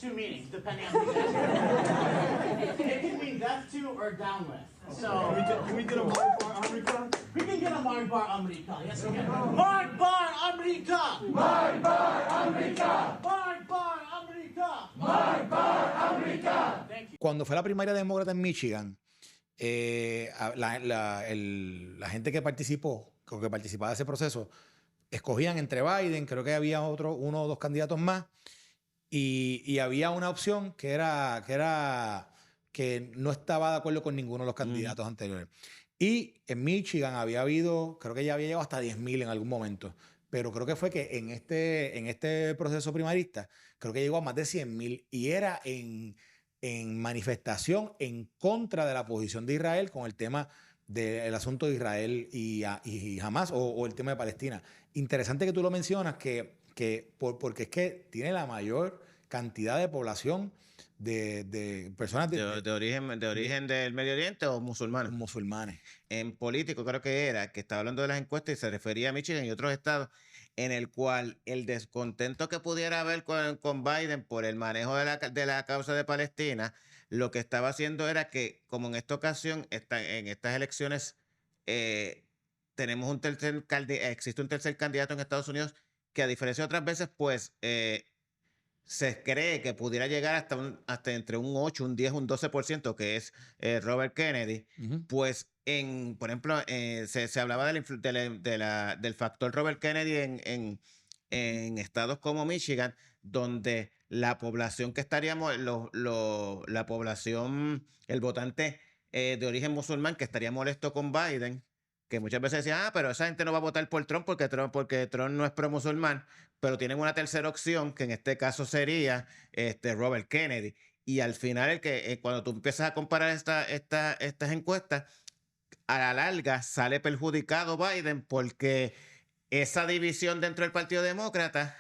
two meanings depending on who you ask. It can mean death to or down with. So can we get a Marg Bar America? We can get a Marg Bar America. Yes, we can. Marg Bar America. Marg Bar America. Marg Bar America. Marg Bar America. Thank you. Cuando fue la primaria demócrata en Michigan, la gente que participaba de ese proceso, escogían entre Biden, creo que había uno o dos candidatos más, y había una opción que era que no estaba de acuerdo con ninguno de los candidatos anteriores. Y en Michigan había habido, creo que ya había llegado hasta 10,000 en algún momento, pero creo que fue que en este proceso primarista, creo que llegó a más de 100,000 y era en manifestación en contra de la posición de Israel con el tema del asunto de Israel y Hamas o el tema de Palestina. Interesante que tú lo mencionas, porque es que tiene la mayor cantidad de población de personas de origen del Medio Oriente o musulmanes. Musulmanes. En Político creo que estaba hablando de las encuestas y se refería a Michigan y otros estados en el cual el descontento que pudiera haber con Biden por el manejo de la causa de Palestina, lo que estaba haciendo era que, como en esta ocasión, en estas elecciones, existe un tercer candidato en Estados Unidos que, a diferencia de otras veces, pues se cree que pudiera llegar hasta entre un 8, un 10, un 12%, que es Robert Kennedy. Pues, por ejemplo, se hablaba del factor Robert Kennedy en estados como Michigan, donde la población que estaríamos, la población, el votante de origen musulmán que estaría molesto con Biden, que muchas veces decían, pero esa gente no va a votar por Trump porque Trump no es pro-musulmán, pero tienen una tercera opción, que en este caso sería Robert Kennedy. Y al final, cuando tú empiezas a comparar estas encuestas, a la larga sale perjudicado Biden, porque esa división dentro del Partido Demócrata,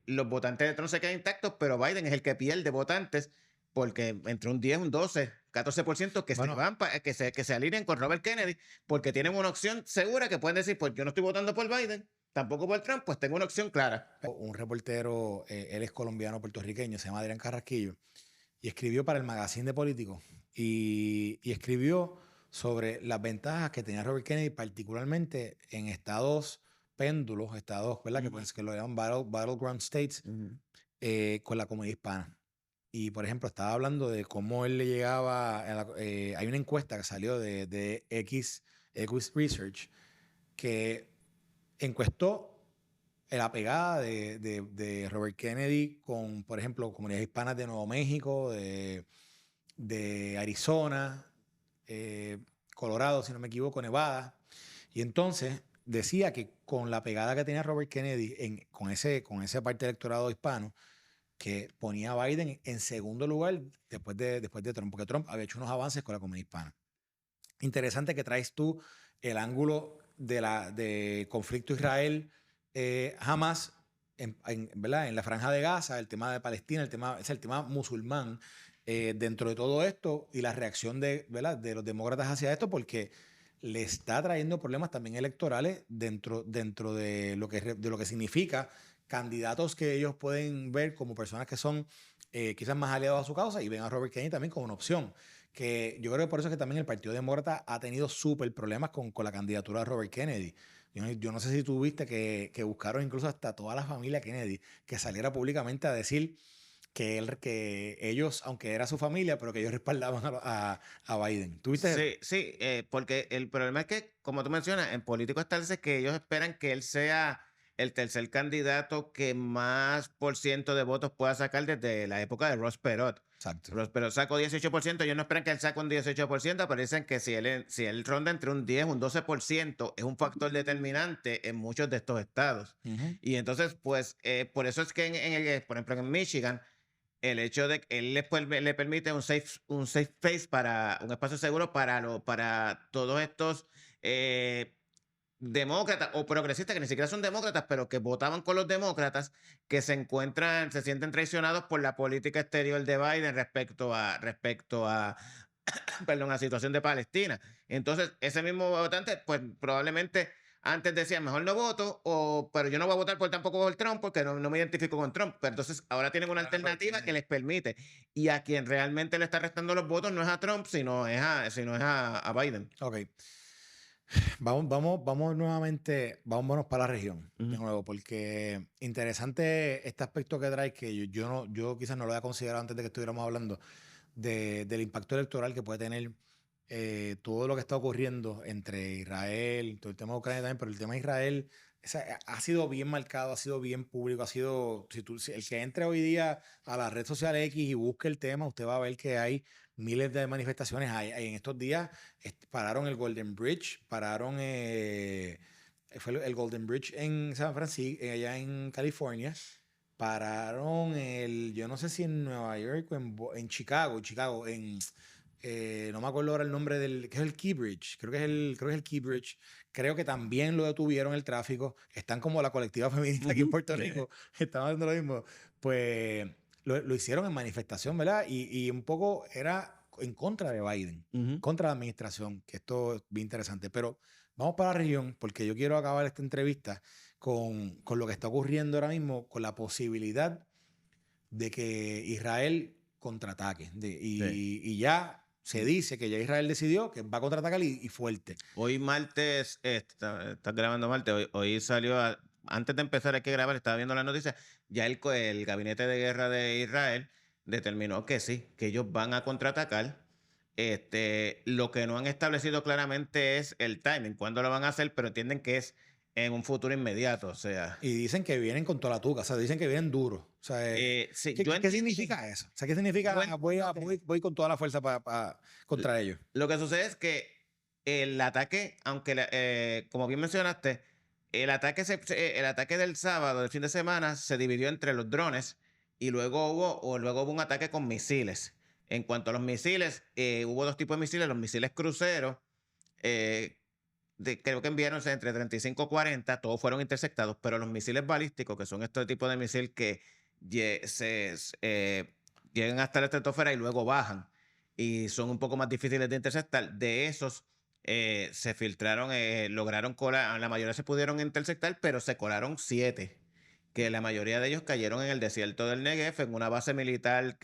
los votantes de Trump se quedan intactos, pero Biden es el que pierde votantes, porque entre un 10, un 12, 14% que se alineen con Robert Kennedy, porque tienen una opción segura que pueden decir, pues yo no estoy votando por Biden, tampoco por Trump, pues tengo una opción clara. Un reportero, él es colombiano puertorriqueño, se llama Adrián Carrasquillo, y escribió para el Magazine de Político, y escribió sobre las ventajas que tenía Robert Kennedy, particularmente en estados péndulos, estados, ¿verdad? Que lo llaman battleground states, con la comunidad hispana. Y, por ejemplo, estaba hablando de cómo él le llegaba, hay una encuesta que salió de X Research que encuestó la pegada de Robert Kennedy con, por ejemplo, comunidades hispanas de Nuevo México, de Arizona, Colorado, si no me equivoco, Nevada. Y entonces decía que con la pegada que tenía Robert Kennedy con ese parte del electorado hispano, que ponía a Biden en segundo lugar después de Trump, porque Trump había hecho unos avances con la comunidad hispana. Interesante que traes tú el ángulo de conflicto Israel-Hamas ¿verdad? En la Franja de Gaza, el tema de Palestina, el tema musulmán dentro de todo esto y la reacción ¿verdad? de los demócratas hacia esto, porque le está trayendo problemas también electorales dentro de lo que significa candidatos que ellos pueden ver como personas que son quizás más aliados a su causa y ven a Robert Kennedy también como una opción. Que yo creo que por eso es que también el Partido Demócrata ha tenido súper problemas con la candidatura de Robert Kennedy. Yo no sé si tú viste que buscaron incluso hasta toda la familia Kennedy que saliera públicamente a decir que ellos, aunque era su familia, pero que ellos respaldaban a Biden. ¿Tú viste? Sí, porque el problema es que, como tú mencionas, en político está que ellos esperan que él sea el tercer candidato que más % de votos pueda sacar desde la época de Ross Perot. Exacto. Ross Perot sacó 18%, ellos no esperan que él saque un 18%, pero dicen que si él ronda entre un 10 y un 12%, es un factor determinante en muchos de estos estados. Y entonces, pues, por eso es que, por ejemplo, en Michigan, el hecho de que él le permite un safe space, un espacio seguro para todos estos demócratas o progresistas que ni siquiera son demócratas, pero que votaban con los demócratas, que se sienten traicionados por la política exterior de Biden respecto a perdón, a la situación de Palestina. Entonces, ese mismo votante, pues probablemente antes decía, mejor no voto, pero yo no voy a votar tampoco por Trump porque no me identifico con Trump. Pero entonces ahora tienen una alternativa que les permite. Y a quien realmente le está restando los votos no es a Trump, sino es a Biden. Ok. Vamos nuevamente, vámonos para la región de nuevo, porque interesante este aspecto que traes, que yo quizás no lo había considerado antes de que estuviéramos hablando del impacto electoral que puede tener todo lo que está ocurriendo entre Israel, todo el tema de Ucrania también, pero el tema de Israel ha sido bien marcado, ha sido bien público, si el que entre hoy día a la red social X y busque el tema, usted va a ver que hay miles de manifestaciones. En estos días pararon el Golden Bridge, fue el Golden Bridge en San Francisco, allá en California. Pararon yo no sé si en Nueva York o en Chicago, no me acuerdo ahora el nombre que es el Key Bridge, creo que es el Key Bridge. Creo que también lo detuvieron el tráfico. Están como la colectiva feminista aquí en Puerto Rico, están haciendo lo mismo. Pues lo hicieron en manifestación, ¿verdad? Y un poco era en contra de Biden, contra la administración, que esto es bien interesante. Pero vamos para la región, porque yo quiero acabar esta entrevista con lo que está ocurriendo ahora mismo, con la posibilidad de que Israel contraataque. Y ya se dice que ya Israel decidió que va a contraatacar y fuerte. Hoy martes, estás grabando martes, hoy salió, antes de empezar hay que grabar, estaba viendo las noticias, ya el gabinete de guerra de Israel determinó que sí, que ellos van a contraatacar. Lo que no han establecido claramente es el timing, cuándo lo van a hacer, pero entienden que es en un futuro inmediato, o sea. Y dicen que vienen con toda la tuca, o sea, dicen que vienen duros. O sea, sí, ¿qué significa eso? O sea, ¿qué significa voy con toda la fuerza contra ellos? Lo que sucede es que el ataque, aunque como bien mencionaste, el ataque del sábado, del fin de semana, se dividió entre los drones y luego hubo un ataque con misiles. En cuanto a los misiles, hubo dos tipos de misiles, los misiles cruceros, creo que enviaron entre 35 y 40, todos fueron interceptados, pero los misiles balísticos, que son este tipo de misil que llegan hasta la estratosfera y luego bajan, y son un poco más difíciles de interceptar, de esos se filtraron, lograron colar, la mayoría se pudieron interceptar, pero se colaron 7, que la mayoría de ellos cayeron en el desierto del Negev, en una base militar,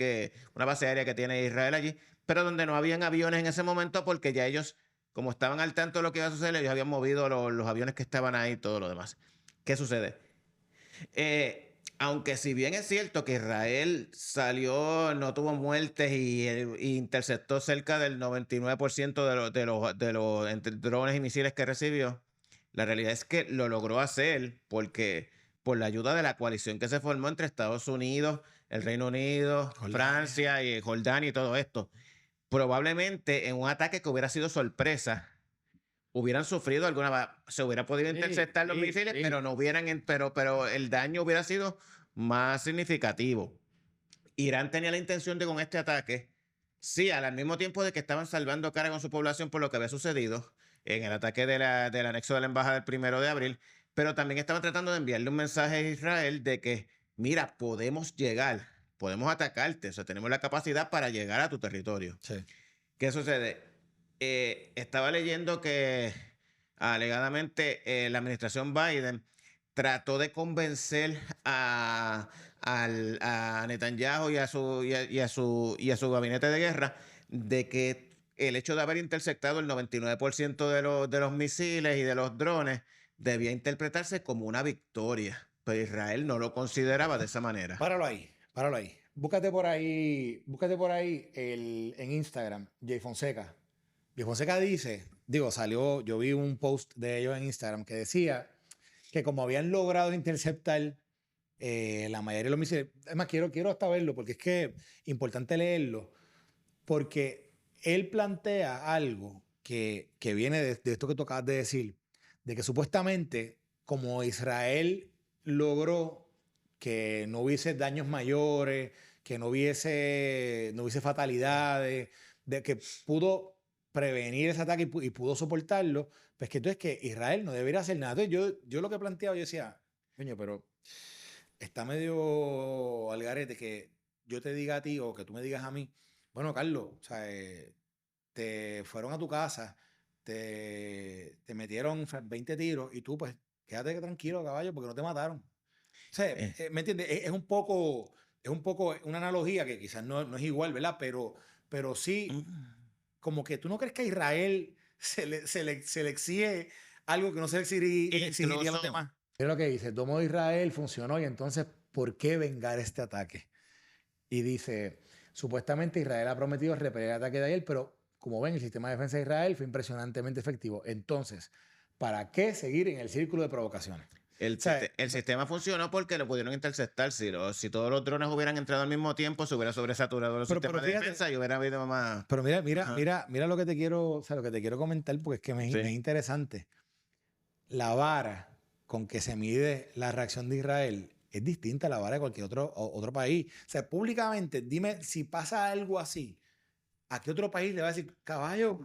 una base aérea que tiene Israel allí, pero donde no habían aviones en ese momento porque ya ellos, como estaban al tanto de lo que iba a suceder, ellos habían movido los aviones que estaban ahí y todo lo demás. ¿Qué sucede? Aunque si bien es cierto que Israel no tuvo muertes y interceptó cerca del 99% de los drones y misiles que recibió, la realidad es que lo logró hacer por la ayuda de la coalición que se formó entre Estados Unidos, el Reino Unido, Francia y Jordania y todo esto. Probablemente en un ataque que hubiera sido sorpresa, hubieran sufrido se hubiera podido interceptar los misiles, pero no hubieran, pero el daño hubiera sido más significativo. Irán tenía la intención de con este ataque, sí, al mismo tiempo de que estaban salvando cara con su población por lo que había sucedido en el ataque del anexo de la embajada el 1 de abril, pero también estaban tratando de enviarle un mensaje a Israel de que, mira, podemos llegar, podemos atacarte, o sea, tenemos la capacidad para llegar a tu territorio. Sí. ¿Qué sucede? Estaba leyendo que alegadamente la administración Biden trató de convencer a Netanyahu y a su gabinete de guerra de que el hecho de haber interceptado el 99% de los misiles y de los drones debía interpretarse como una victoria, pero Israel no lo consideraba de esa manera. Páralo ahí. Búscate por ahí en Instagram, Jay Fonseca. Jay Fonseca salió, yo vi un post de ellos en Instagram que decía que como habían logrado interceptar la mayoría de los misiles, además quiero hasta verlo porque es que es importante leerlo, porque él plantea algo que viene de esto que tú acabas de decir, de que supuestamente como Israel logró que no hubiese daños mayores, que no hubiese fatalidades, de que pudo prevenir ese ataque y pudo soportarlo, pues que entonces que Israel no debería hacer nada. Entonces yo lo que planteaba, yo decía, coño, pero está medio al garete que yo te diga a ti o que tú me digas a mí, bueno, Carlos, o sea, te fueron a tu casa, te metieron 20 tiros y tú pues quédate tranquilo, caballo, porque no te mataron. O sea, ¿me entiendes? Es un poco una analogía que quizás no es igual, ¿verdad? Pero sí, como que tú no crees que a Israel se le exige algo que no se le exigiría a los demás. Es lo que dice, el domo de Israel funcionó y entonces, ¿por qué vengar este ataque? Y dice, supuestamente Israel ha prometido repeler el ataque de ayer, pero como ven, el sistema de defensa de Israel fue impresionantemente efectivo. Entonces, ¿para qué seguir en el círculo de provocaciones? El sistema funcionó porque lo pudieron interceptar. Si todos los drones hubieran entrado al mismo tiempo, se hubiera sobresaturado el sistema de defensa y hubiera habido más. Pero mira lo que te quiero, lo que te quiero comentar, porque es que me es interesante. La vara con que se mide la reacción de Israel es distinta a la vara de cualquier otro país. O sea, públicamente, dime si pasa algo así, ¿a qué otro país le va a decir, caballo,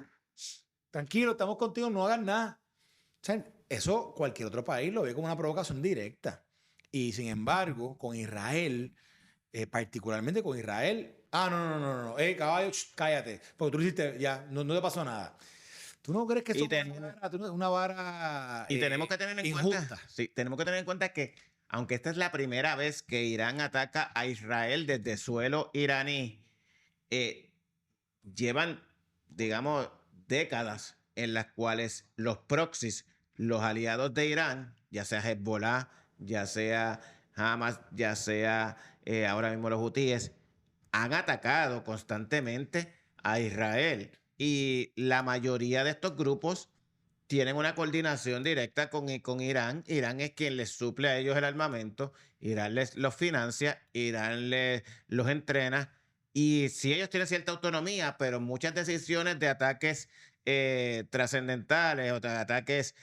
tranquilo, estamos contigo, no hagas nada? O sea, eso cualquier otro país lo ve como una provocación directa. Y sin embargo, con Israel, particularmente con Israel, no, caballo, cállate, porque tú lo hiciste, ya, no te pasó nada. ¿Tú no crees que eso es una vara y tenemos que tener en injusta? Cuenta, sí, tenemos que tener en cuenta que, aunque esta es la primera vez que Irán ataca a Israel desde suelo iraní, llevan, digamos, décadas en las cuales los proxies, los aliados de Irán, ya sea Hezbollah, ya sea Hamas, ya sea ahora mismo los hutíes, han atacado constantemente a Israel. Y la mayoría de estos grupos tienen una coordinación directa con Irán. Irán es quien les suple a ellos el armamento, Irán los financia, Irán los entrena. Y sí, ellos tienen cierta autonomía, pero muchas decisiones de ataques trascendentales o de ataques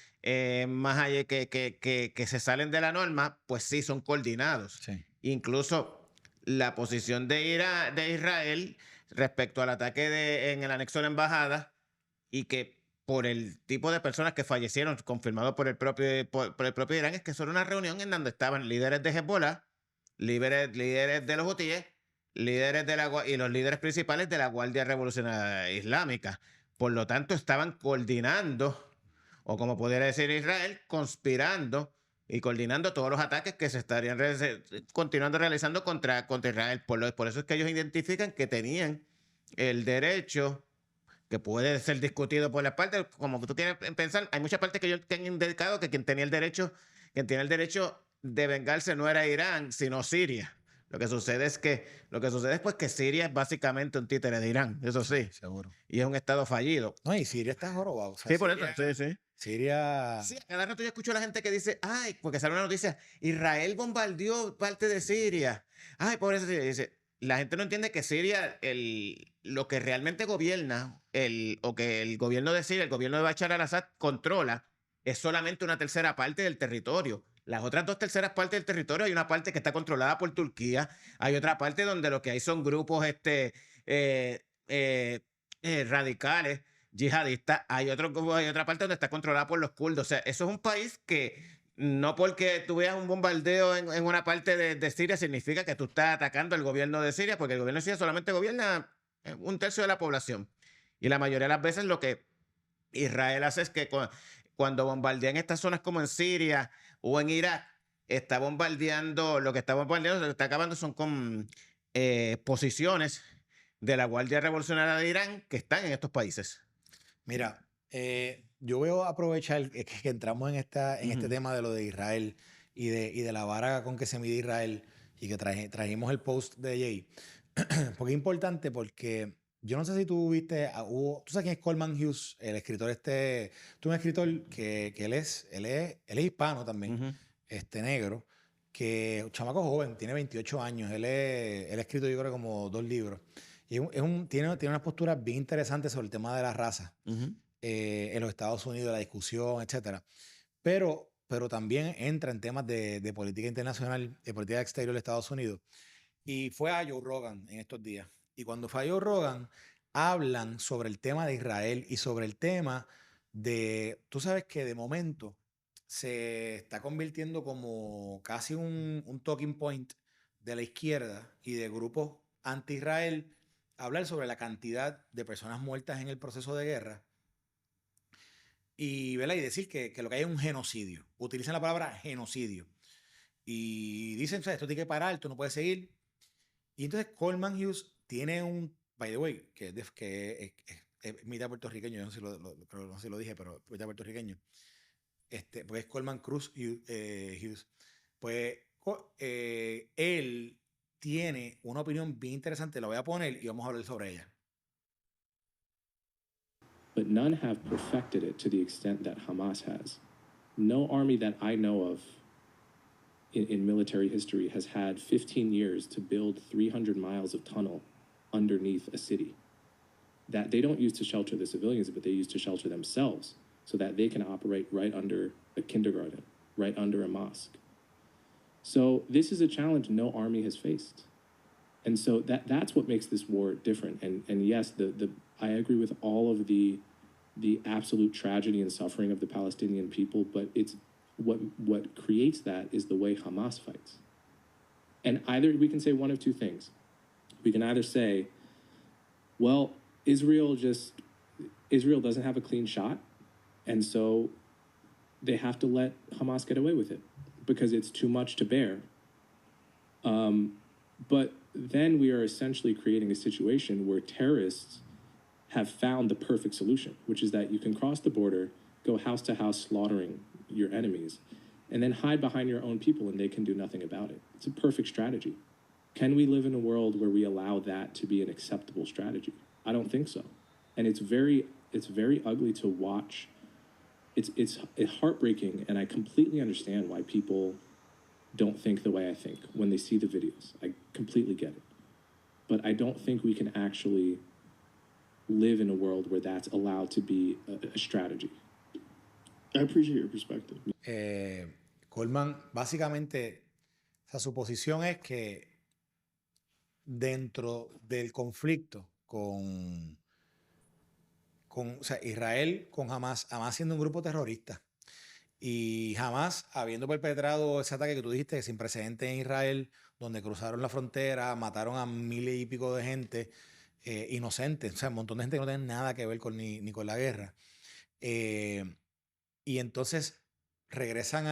más allá que se salen de la norma, pues sí son coordinados. Sí. Incluso la posición de Israel respecto al ataque en el anexo de la embajada, y que por el tipo de personas que fallecieron, confirmado por el propio Irán, es que eso era una reunión en donde estaban líderes de Hezbollah, líderes de los hutíes, y los líderes principales de la Guardia Revolucionaria Islámica. Por lo tanto, estaban coordinando, o como pudiera decir Israel, conspirando y coordinando todos los ataques que se estarían continuando realizando contra Israel. Por eso es que ellos identifican que tenían el derecho, que puede ser discutido por las partes, como tú quieres pensar. Hay muchas partes que ellos han indicado que quien tiene el derecho de vengarse no era Irán, sino Siria. Lo que sucede es pues que Siria es básicamente un títere de Irán, eso sí. Seguro. Y es un estado fallido. No, y Siria está jorobado. O sea, Sí, por eso. Sí. Siria. Sí, a cada rato yo escucho a la gente que dice, ay, porque sale una noticia, Israel bombardeó parte de Siria. Ay, por eso Siria. Dice, la gente no entiende que Siria, lo que realmente gobierna, o que el gobierno de Siria, el gobierno de Bashar al-Assad controla, es solamente una tercera parte del territorio. Las otras 2/3 partes del territorio, hay una parte que está controlada por Turquía, hay otra parte donde lo que hay son grupos radicales, yihadistas, hay otra parte donde está controlada por los kurdos. O sea, eso es un país que no porque tú veas un bombardeo en una parte de Siria significa que tú estás atacando al gobierno de Siria, porque el gobierno de Siria solamente gobierna 1/3 de la población. Y la mayoría de las veces lo que Israel hace es que cuando bombardean estas zonas como en Siria o en Irak, está bombardeando, lo que está acabando son con posiciones de la Guardia Revolucionaria de Irán que están en estos países. Mira, yo veo aprovechar que entramos en este tema de lo de Israel y de la vara con que se mide Israel y que trajimos el post de Jay. Porque es importante porque yo no sé si tú viste, tú sabes quién es Coleman Hughes, el escritor tú un escritor que él es hispano también, negro, que un chamaco joven, tiene 28 años, él ha escrito yo creo como 2 libros. Y tiene unas posturas bien interesantes sobre el tema de la raza en los Estados Unidos, la discusión, etcétera. Pero también entra en temas de política internacional, de política exterior de Estados Unidos. Y fue a Joe Rogan en estos días. Y cuando fue a Joe Rogan, hablan sobre el tema de Israel y sobre el tema de, tú sabes que de momento se está convirtiendo como casi un talking point de la izquierda y de grupos anti-Israel, hablar sobre la cantidad de personas muertas en el proceso de guerra y, ¿verdad? Y decir que lo que hay es un genocidio. Utilizan la palabra genocidio. Y dicen, o sea, esto tiene que parar, esto no puede seguir. Y entonces Coleman Hughes tiene by the way, que es mitad puertorriqueño, yo no sé si lo dije, pero mitad puertorriqueño. Pues es Coleman Cruz Hughes. Pues él tiene una opinión bien interesante, la voy a poner y vamos a hablar sobre ella. But none have perfected it to the extent that Hamas has. No army that I know of in military history has had 15 years to build 300 miles of tunnel underneath a city that they don't use to shelter the civilians, but they use to shelter themselves so that they can operate right under a kindergarten, right under a mosque. So this is a challenge no army has faced. And so that's what makes this war different. And yes, I agree with all of the absolute tragedy and suffering of the Palestinian people, but it's what creates that is the way Hamas fights. And either we can say one of two things. We can either say, well, Israel doesn't have a clean shot, and so they have to let Hamas get away with it because it's too much to bear. But then we are essentially creating a situation where terrorists have found the perfect solution, which is that you can cross the border, go house to house slaughtering your enemies, and then hide behind your own people and they can do nothing about it. It's a perfect strategy. Can we live in a world where we allow that to be an acceptable strategy? I don't think so. And it's very ugly to watch. It's heartbreaking, and I completely understand why people don't think the way I think when they see the videos. I completely get it. But I don't think we can actually live in a world where that's allowed to be a strategy. I appreciate your perspective. Coleman, básicamente, o sea, su posición es que dentro del conflicto con o sea, Israel con Hamas siendo un grupo terrorista y Hamas habiendo perpetrado ese ataque que tú dijiste sin precedentes en Israel, donde cruzaron la frontera, mataron a miles y pico de gente inocentes, o sea, un montón de gente que no tiene nada que ver ni con la guerra. Y entonces regresan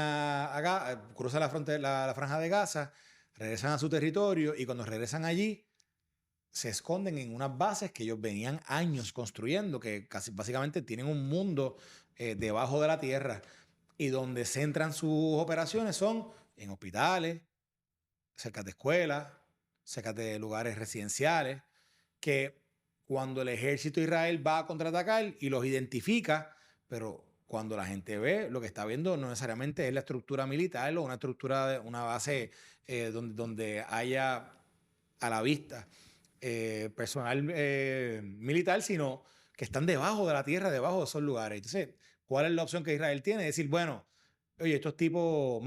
cruzan la frontera, la franja de Gaza, regresan a su territorio y cuando regresan allí se esconden en unas bases que ellos venían años construyendo, que casi básicamente tienen un mundo debajo de la tierra y donde centran sus operaciones son en hospitales, cerca de escuelas, cerca de lugares residenciales, que cuando el ejército de Israel va a contraatacar y los identifica, pero cuando la gente ve, lo que está viendo no necesariamente es la estructura militar o una base donde haya a la vista personal militar, sino que están debajo de la tierra, debajo de esos lugares. Entonces, ¿cuál es la opción que Israel tiene? Decir, bueno, oye, estos tipos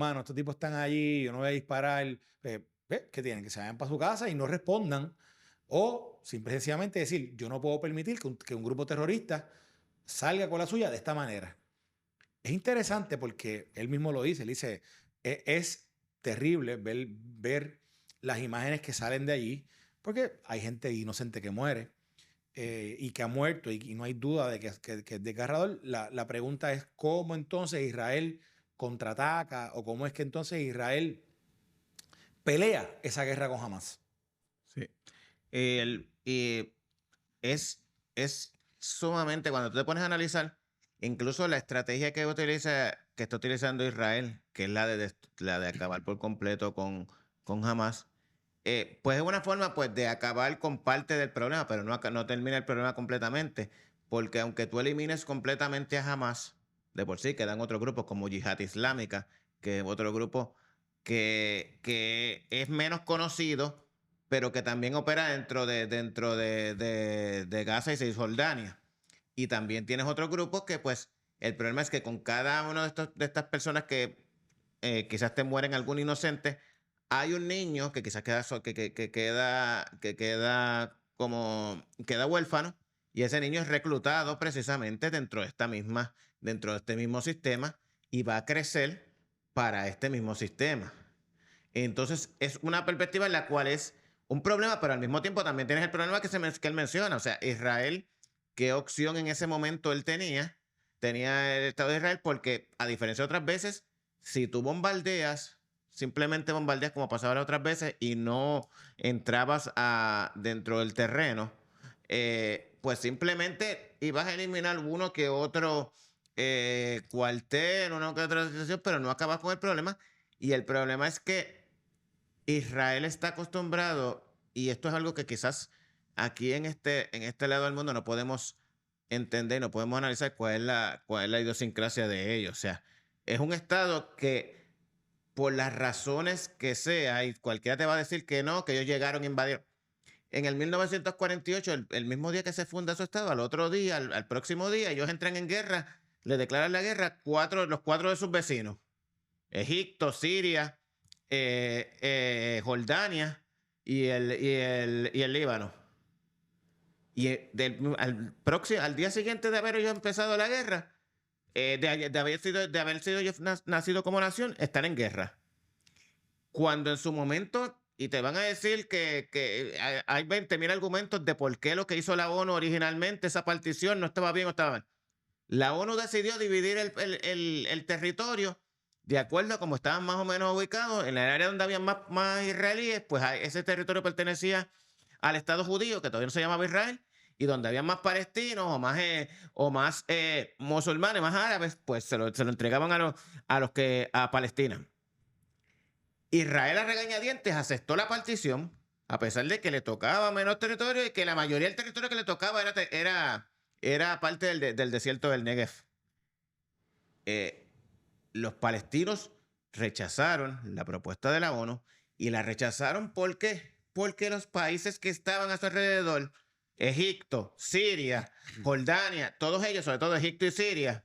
están allí, yo no voy a disparar. ¿Qué tienen? Que se vayan para su casa y no respondan. O simple y sencillamente decir, yo no puedo permitir que un grupo terrorista salga con la suya de esta manera. Es interesante porque él mismo lo dice, él dice, es terrible ver las imágenes que salen de allí, porque hay gente inocente que muere y que ha muerto y no hay duda de que es desgarrador. La pregunta es cómo entonces Israel contraataca o cómo es que entonces Israel pelea esa guerra con Hamas. Sí. Y es sumamente, cuando tú te pones a analizar, incluso la estrategia que está utilizando Israel, que es la de acabar por completo con Hamas, pues es una forma pues, de acabar con parte del problema, pero no termina el problema completamente, porque aunque tú elimines completamente a Hamas, de por sí quedan otros grupos como Yihad Islámica, que es otro grupo que es menos conocido, pero que también opera dentro de Gaza y Cisjordania. Y también tienes otros grupos que, pues, el problema es que con cada uno de estas personas que quizás te mueren algún inocente, hay un niño que quizás queda huérfano, y ese niño es reclutado precisamente dentro de este mismo sistema y va a crecer para este mismo sistema. Entonces, es una perspectiva en la cual es un problema, pero al mismo tiempo también tienes el problema que él menciona. O sea, Israel, ¿qué opción en ese momento él tenía? Tenía el Estado de Israel porque, a diferencia de otras veces, si tú simplemente bombardeas como pasaba las otras veces y no entrabas dentro del terreno, pues simplemente ibas a eliminar uno que otro cuartel, una que otra situación, pero no acabas con el problema. Y el problema es que Israel está acostumbrado, y esto es algo que quizás aquí en este lado del mundo no podemos entender, no podemos analizar cuál es la idiosincrasia de ellos. O sea, es un estado que por las razones que sea, y cualquiera te va a decir que no, que ellos llegaron a invadir. En el 1948, el mismo día que se funda su estado, al otro día, al próximo día, ellos entran en guerra, le declaran la guerra los cuatro de sus vecinos. Egipto, Siria, Jordania y el Líbano. Y al día siguiente de haber ellos empezado la guerra, de haber sido ellos nacido como nación, están en guerra. Cuando en su momento, y te van a decir que hay 20.000 argumentos de por qué lo que hizo la ONU originalmente, esa partición, no estaba bien o estaba mal. La ONU decidió dividir el territorio de acuerdo a cómo estaban más o menos ubicados. En el área donde había más israelíes, pues ese territorio pertenecía al Estado judío, que todavía no se llamaba Israel, y donde había más palestinos o más musulmanes, más árabes, pues se lo entregaban a Palestina. Israel a regañadientes aceptó la partición, a pesar de que le tocaba menos territorio y que la mayoría del territorio que le tocaba era parte del desierto del Negev. Los palestinos rechazaron la propuesta de la ONU, y la rechazaron ¿por qué? Porque los países que estaban a su alrededor, Egipto, Siria, Jordania, todos ellos, sobre todo Egipto y Siria,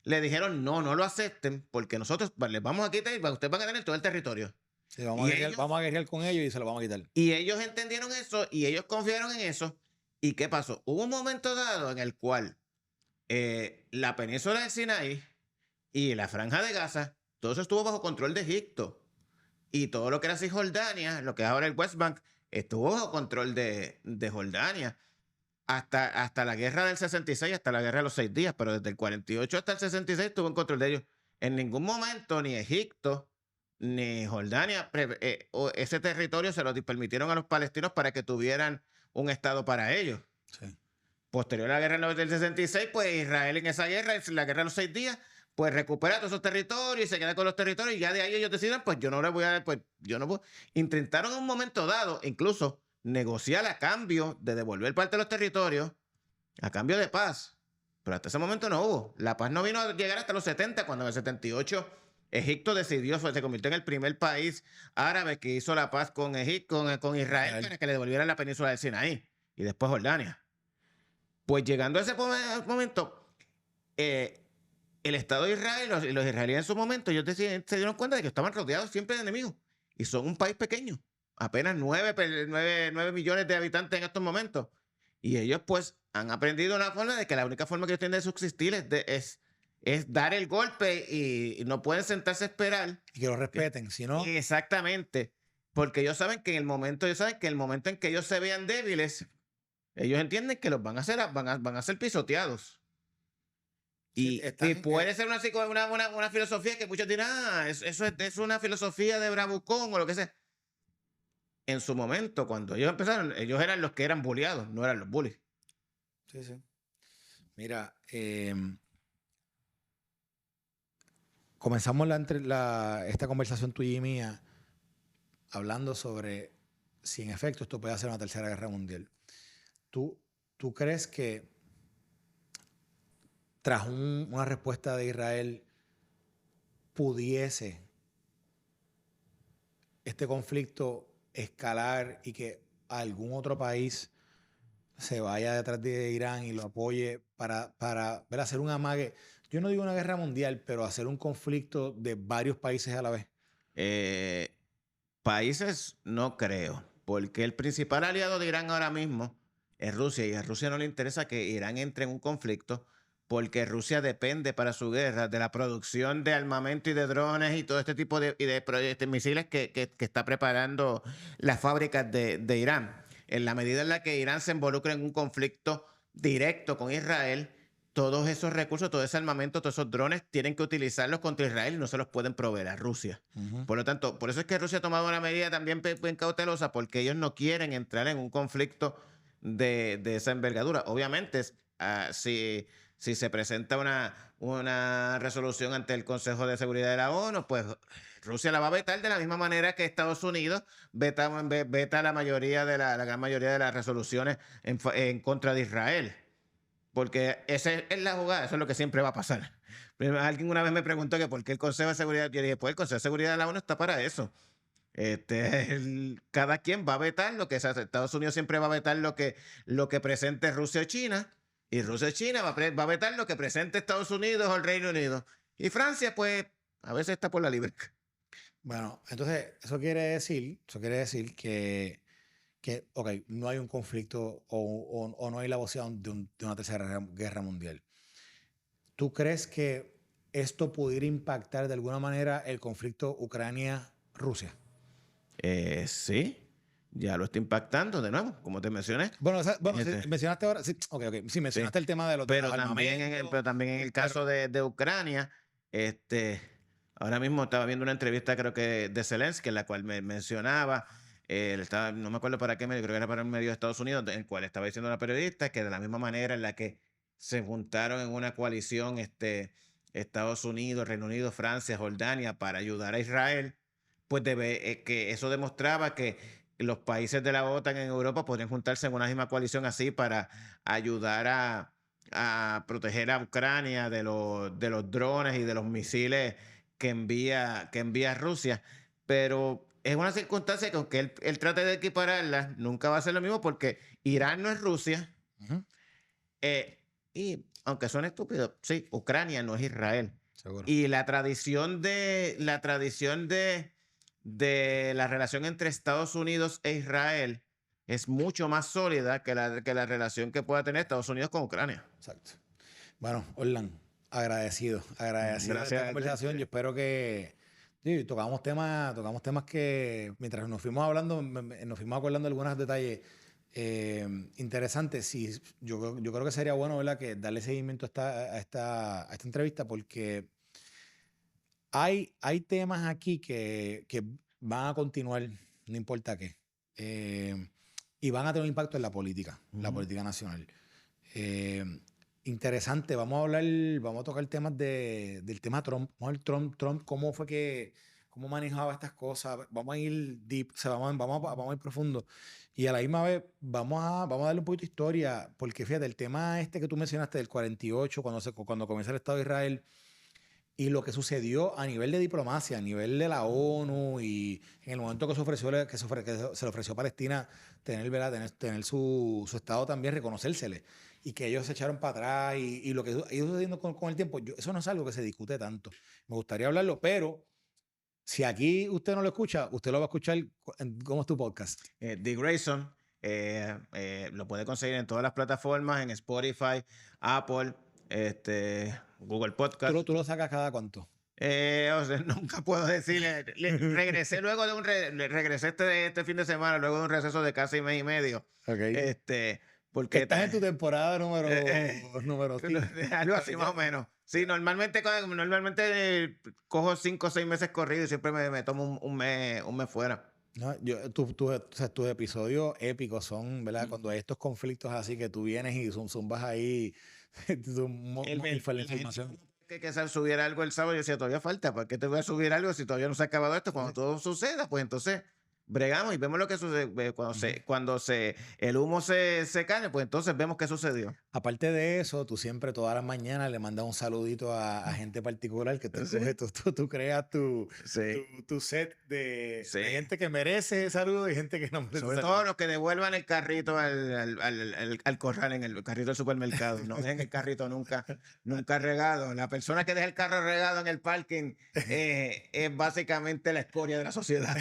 le dijeron no lo acepten porque nosotros les vamos a quitar y ustedes van a tener todo el territorio. Sí, vamos a guerrear con ellos y se lo vamos a quitar. Y ellos entendieron eso y ellos confiaron en eso. ¿Y qué pasó? Hubo un momento dado en el cual la península del Sinaí y la franja de Gaza, todo eso estuvo bajo control de Egipto. Y todo lo que era Cisjordania, lo que es ahora el West Bank, estuvo bajo control de Jordania. Hasta la guerra del 66, hasta la guerra de los 6 días, pero desde el 48 hasta el 66 estuvo en control de ellos. En ningún momento ni Egipto ni Jordania ese territorio se lo permitieron a los palestinos para que tuvieran un estado para ellos. Sí. Posterior a la guerra del 66, pues Israel en esa guerra, en la guerra de los 6 días, pues recupera todos esos territorios y se queda con los territorios, y ya de ahí ellos deciden, pues yo no les voy a dar, pues yo no puedo. Intentaron en un momento dado, incluso negociar a cambio de devolver parte de los territorios, a cambio de paz. Pero hasta ese momento no hubo. La paz no vino a llegar hasta los 70, cuando en el 78 Egipto decidió, se convirtió en el primer país árabe que hizo la paz con con Israel para que le devolvieran la península del Sinaí y después Jordania. Pues llegando a ese momento, el Estado de Israel y los israelíes en su momento, ellos se dieron cuenta de que estaban rodeados siempre de enemigos y son un país pequeño, apenas 9 millones de habitantes en estos momentos. Y ellos pues han aprendido una forma de que la única forma que ellos tienen de subsistir es dar el golpe y no pueden sentarse a esperar. Y que lo respeten, si no... Exactamente, porque ellos saben que en el momento en que ellos se vean débiles, ellos entienden que los van a ser pisoteados. Y puede ser una filosofía que muchos dirán, eso es una filosofía de bravucón o lo que sea. En su momento, cuando ellos empezaron, ellos eran los que eran bulleados, no eran los bullies. Sí, sí. Mira, comenzamos esta conversación tuya y mía hablando sobre si en efecto esto puede ser una tercera guerra mundial. ¿Tú crees que tras una respuesta de Israel pudiese este conflicto escalar y que algún otro país se vaya detrás de Irán y lo apoye para ver, hacer un amague? Yo no digo una guerra mundial, pero hacer un conflicto de varios países a la vez. Países no creo, porque el principal aliado de Irán ahora mismo es Rusia, y a Rusia no le interesa que Irán entre en un conflicto porque Rusia depende para su guerra de la producción de armamento y de drones y todo este tipo de misiles que está preparando las fábricas de Irán. En la medida en la que Irán se involucra en un conflicto directo con Israel, todos esos recursos, todo ese armamento, todos esos drones tienen que utilizarlos contra Israel y no se los pueden proveer a Rusia. Por lo tanto, por eso es que Rusia ha tomado una medida también bien cautelosa, porque ellos no quieren entrar en un conflicto de esa envergadura. Obviamente, si se presenta una resolución ante el Consejo de Seguridad de la ONU, pues Rusia la va a vetar de la misma manera que Estados Unidos veta la gran mayoría de las resoluciones en contra de Israel. Porque esa es la jugada, eso es lo que siempre va a pasar. Alguien una vez me preguntó que por qué el Consejo de Seguridad, yo dije, pues el Consejo de Seguridad de la ONU está para eso. Cada quien va a vetar lo que Estados Unidos siempre va a vetar lo que presente Rusia o China, y Rusia y China va a vetar lo que presente Estados Unidos o el Reino Unido. Y Francia, pues, a veces está por la libre. Bueno, entonces, eso quiere decir que ok, no hay un conflicto o no hay la posibilidad de una tercera guerra mundial. ¿Tú crees que esto pudiera impactar de alguna manera el conflicto Ucrania-Rusia? Sí, ya lo está impactando de nuevo, como te mencioné. Bueno, mencionaste ahora, sí, sí, mencionaste el tema de los pero también en el caso de Ucrania, ahora mismo estaba viendo una entrevista, creo que de Zelensky, en la cual me mencionaba, no me acuerdo para qué medio, creo que era para un medio de Estados Unidos, en el cual estaba diciendo a la periodista que de la misma manera en la que se juntaron en una coalición Estados Unidos, Reino Unido, Francia, Jordania para ayudar a Israel, pues que eso demostraba que los países de la OTAN en Europa podrían juntarse en una misma coalición así para ayudar a proteger a Ucrania de los drones y de los misiles que envía Rusia. Pero es una circunstancia que aunque él trate de equipararla, nunca va a ser lo mismo, porque Irán no es Rusia. Y aunque suene estúpido, sí, Ucrania no es Israel. Seguro. Y la tradición de la relación entre Estados Unidos e Israel es mucho más sólida que la relación que pueda tener Estados Unidos con Ucrania. Exacto. Bueno, Orlan, agradecido Gracias de esta conversación. Yo espero que tocamos temas que mientras nos fuimos hablando, nos fuimos acordando de algunos detalles interesantes. Sí, yo creo que sería bueno, ¿verdad?, que darle seguimiento a esta entrevista, porque hay temas aquí que van a continuar, no importa qué, y van a tener un impacto en la política nacional. Interesante, vamos a tocar temas del tema Trump. Vamos a ver Trump, cómo manejaba estas cosas. Vamos a ir deep, vamos a ir profundo. Y a la misma vez vamos a darle un poquito de historia, porque fíjate, el tema que tú mencionaste del 48, cuando comenzó el Estado de Israel, y lo que sucedió a nivel de diplomacia, a nivel de la ONU y en el momento que se le ofreció a Palestina tener, ¿verdad? tener su estado también, reconocérsele y que ellos se echaron para atrás y lo que ha ido sucediendo con el tiempo, eso no es algo que se discute tanto. Me gustaría hablarlo, pero si aquí usted no lo escucha, usted lo va a escuchar. ¿Cómo es tu podcast? The Grayson. Lo puede conseguir en todas las plataformas, en Spotify, Apple, Google Podcast. ¿Tú lo sacas cada cuánto? O sea, nunca puedo decirle. Regresé luego de regresé este fin de semana, luego de un receso de casi mes y medio. Okay. Porque estás en tu temporada número 5. Algo así más o menos. Sí, normalmente cojo 5 o 6 meses corridos y siempre me tomo un mes fuera. No, tus episodios épicos son, ¿verdad? Cuando hay estos conflictos así que tú vienes y zumbas ahí la información. Que subir algo el sábado, yo decía, todavía falta, ¿para qué te voy a subir algo si todavía no se ha acabado esto? Cuando todo suceda, pues entonces bregamos y vemos lo que sucede. Cuando el humo se cae, pues entonces vemos qué sucedió. Aparte de eso, tú siempre todas las mañanas le mandas un saludito a gente particular que tú creas tu set de gente que merece saludo y gente que no merece Sobre todo los que devuelvan el carrito al corral, en el carrito del supermercado. No dejen el carrito nunca regado. La persona que deja el carro regado en el parking es básicamente la escoria de la sociedad.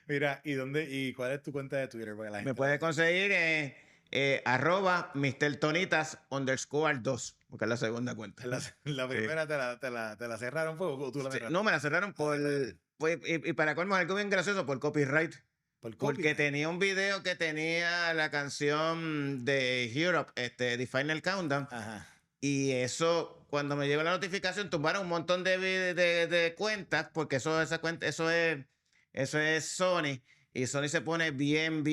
Mira, ¿y cuál es tu cuenta de Twitter? Me puedes conseguir @MrTonitas_2, porque es la segunda cuenta. La primera te la cerraron, ¿o tú la cerraste? No, me la cerraron y para colmo algo bien gracioso, por copyright. Porque tenía un video que tenía la canción de Europe, The Final Countdown. Ajá. Y eso, cuando me llegó la notificación, tumbaron un montón de cuentas, porque eso es Sony, y Sony se pone bien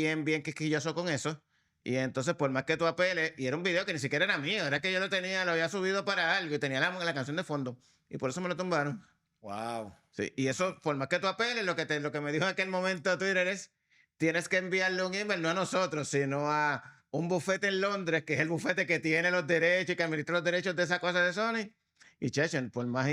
quisquilloso con eso. Y entonces, por más que tú apeles, y era un video que ni siquiera era mío, era que yo lo había subido para algo y tenía la canción de fondo, y por eso me lo tumbaron. Wow. Sí, y eso, por más que tú apeles, lo que me dijo en aquel momento Twitter es: tienes que enviarle un email, no a nosotros, sino a un bufete en Londres, que es el bufete que tiene los derechos y que administra los derechos de esa cosa de Sony. Y chechen, por más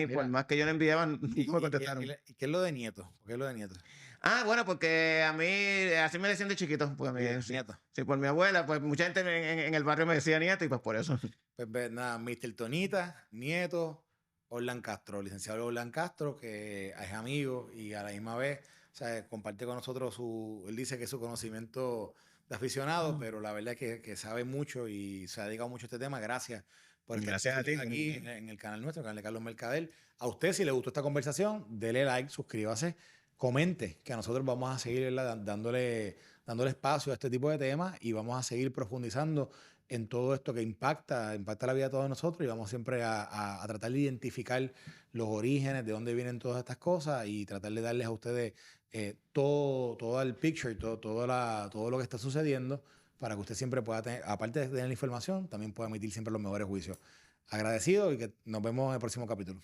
que yo le enviaba, no me contestaron. ¿Y qué es lo de Nieto? ¿Por qué es lo de Nieto? Ah, bueno, porque a mí, así me decían de chiquito. Pues Nieto. Sí, por mi abuela, pues mucha gente en el barrio me decía Nieto y pues por eso. Pues nada, Mr. Tonita, Nieto, Orlan Castro, licenciado Orlan Castro, que es amigo y a la misma vez, o sea, comparte con nosotros él dice que es su conocimiento de aficionado, pero la verdad es que sabe mucho y se ha dedicado mucho a este tema. Gracias por estar a ti aquí en el canal nuestro, el canal de Carlos Mercader. A usted, si le gustó esta conversación, dele like, suscríbase, comente, que nosotros vamos a seguir dándole espacio a este tipo de temas y vamos a seguir profundizando en todo esto que impacta la vida de todos nosotros, y vamos siempre a tratar de identificar los orígenes, de dónde vienen todas estas cosas y tratar de darles a ustedes todo el picture, todo lo que está sucediendo, para que usted siempre pueda tener, aparte de tener la información, también pueda emitir siempre los mejores juicios. Agradecido y que nos vemos en el próximo capítulo.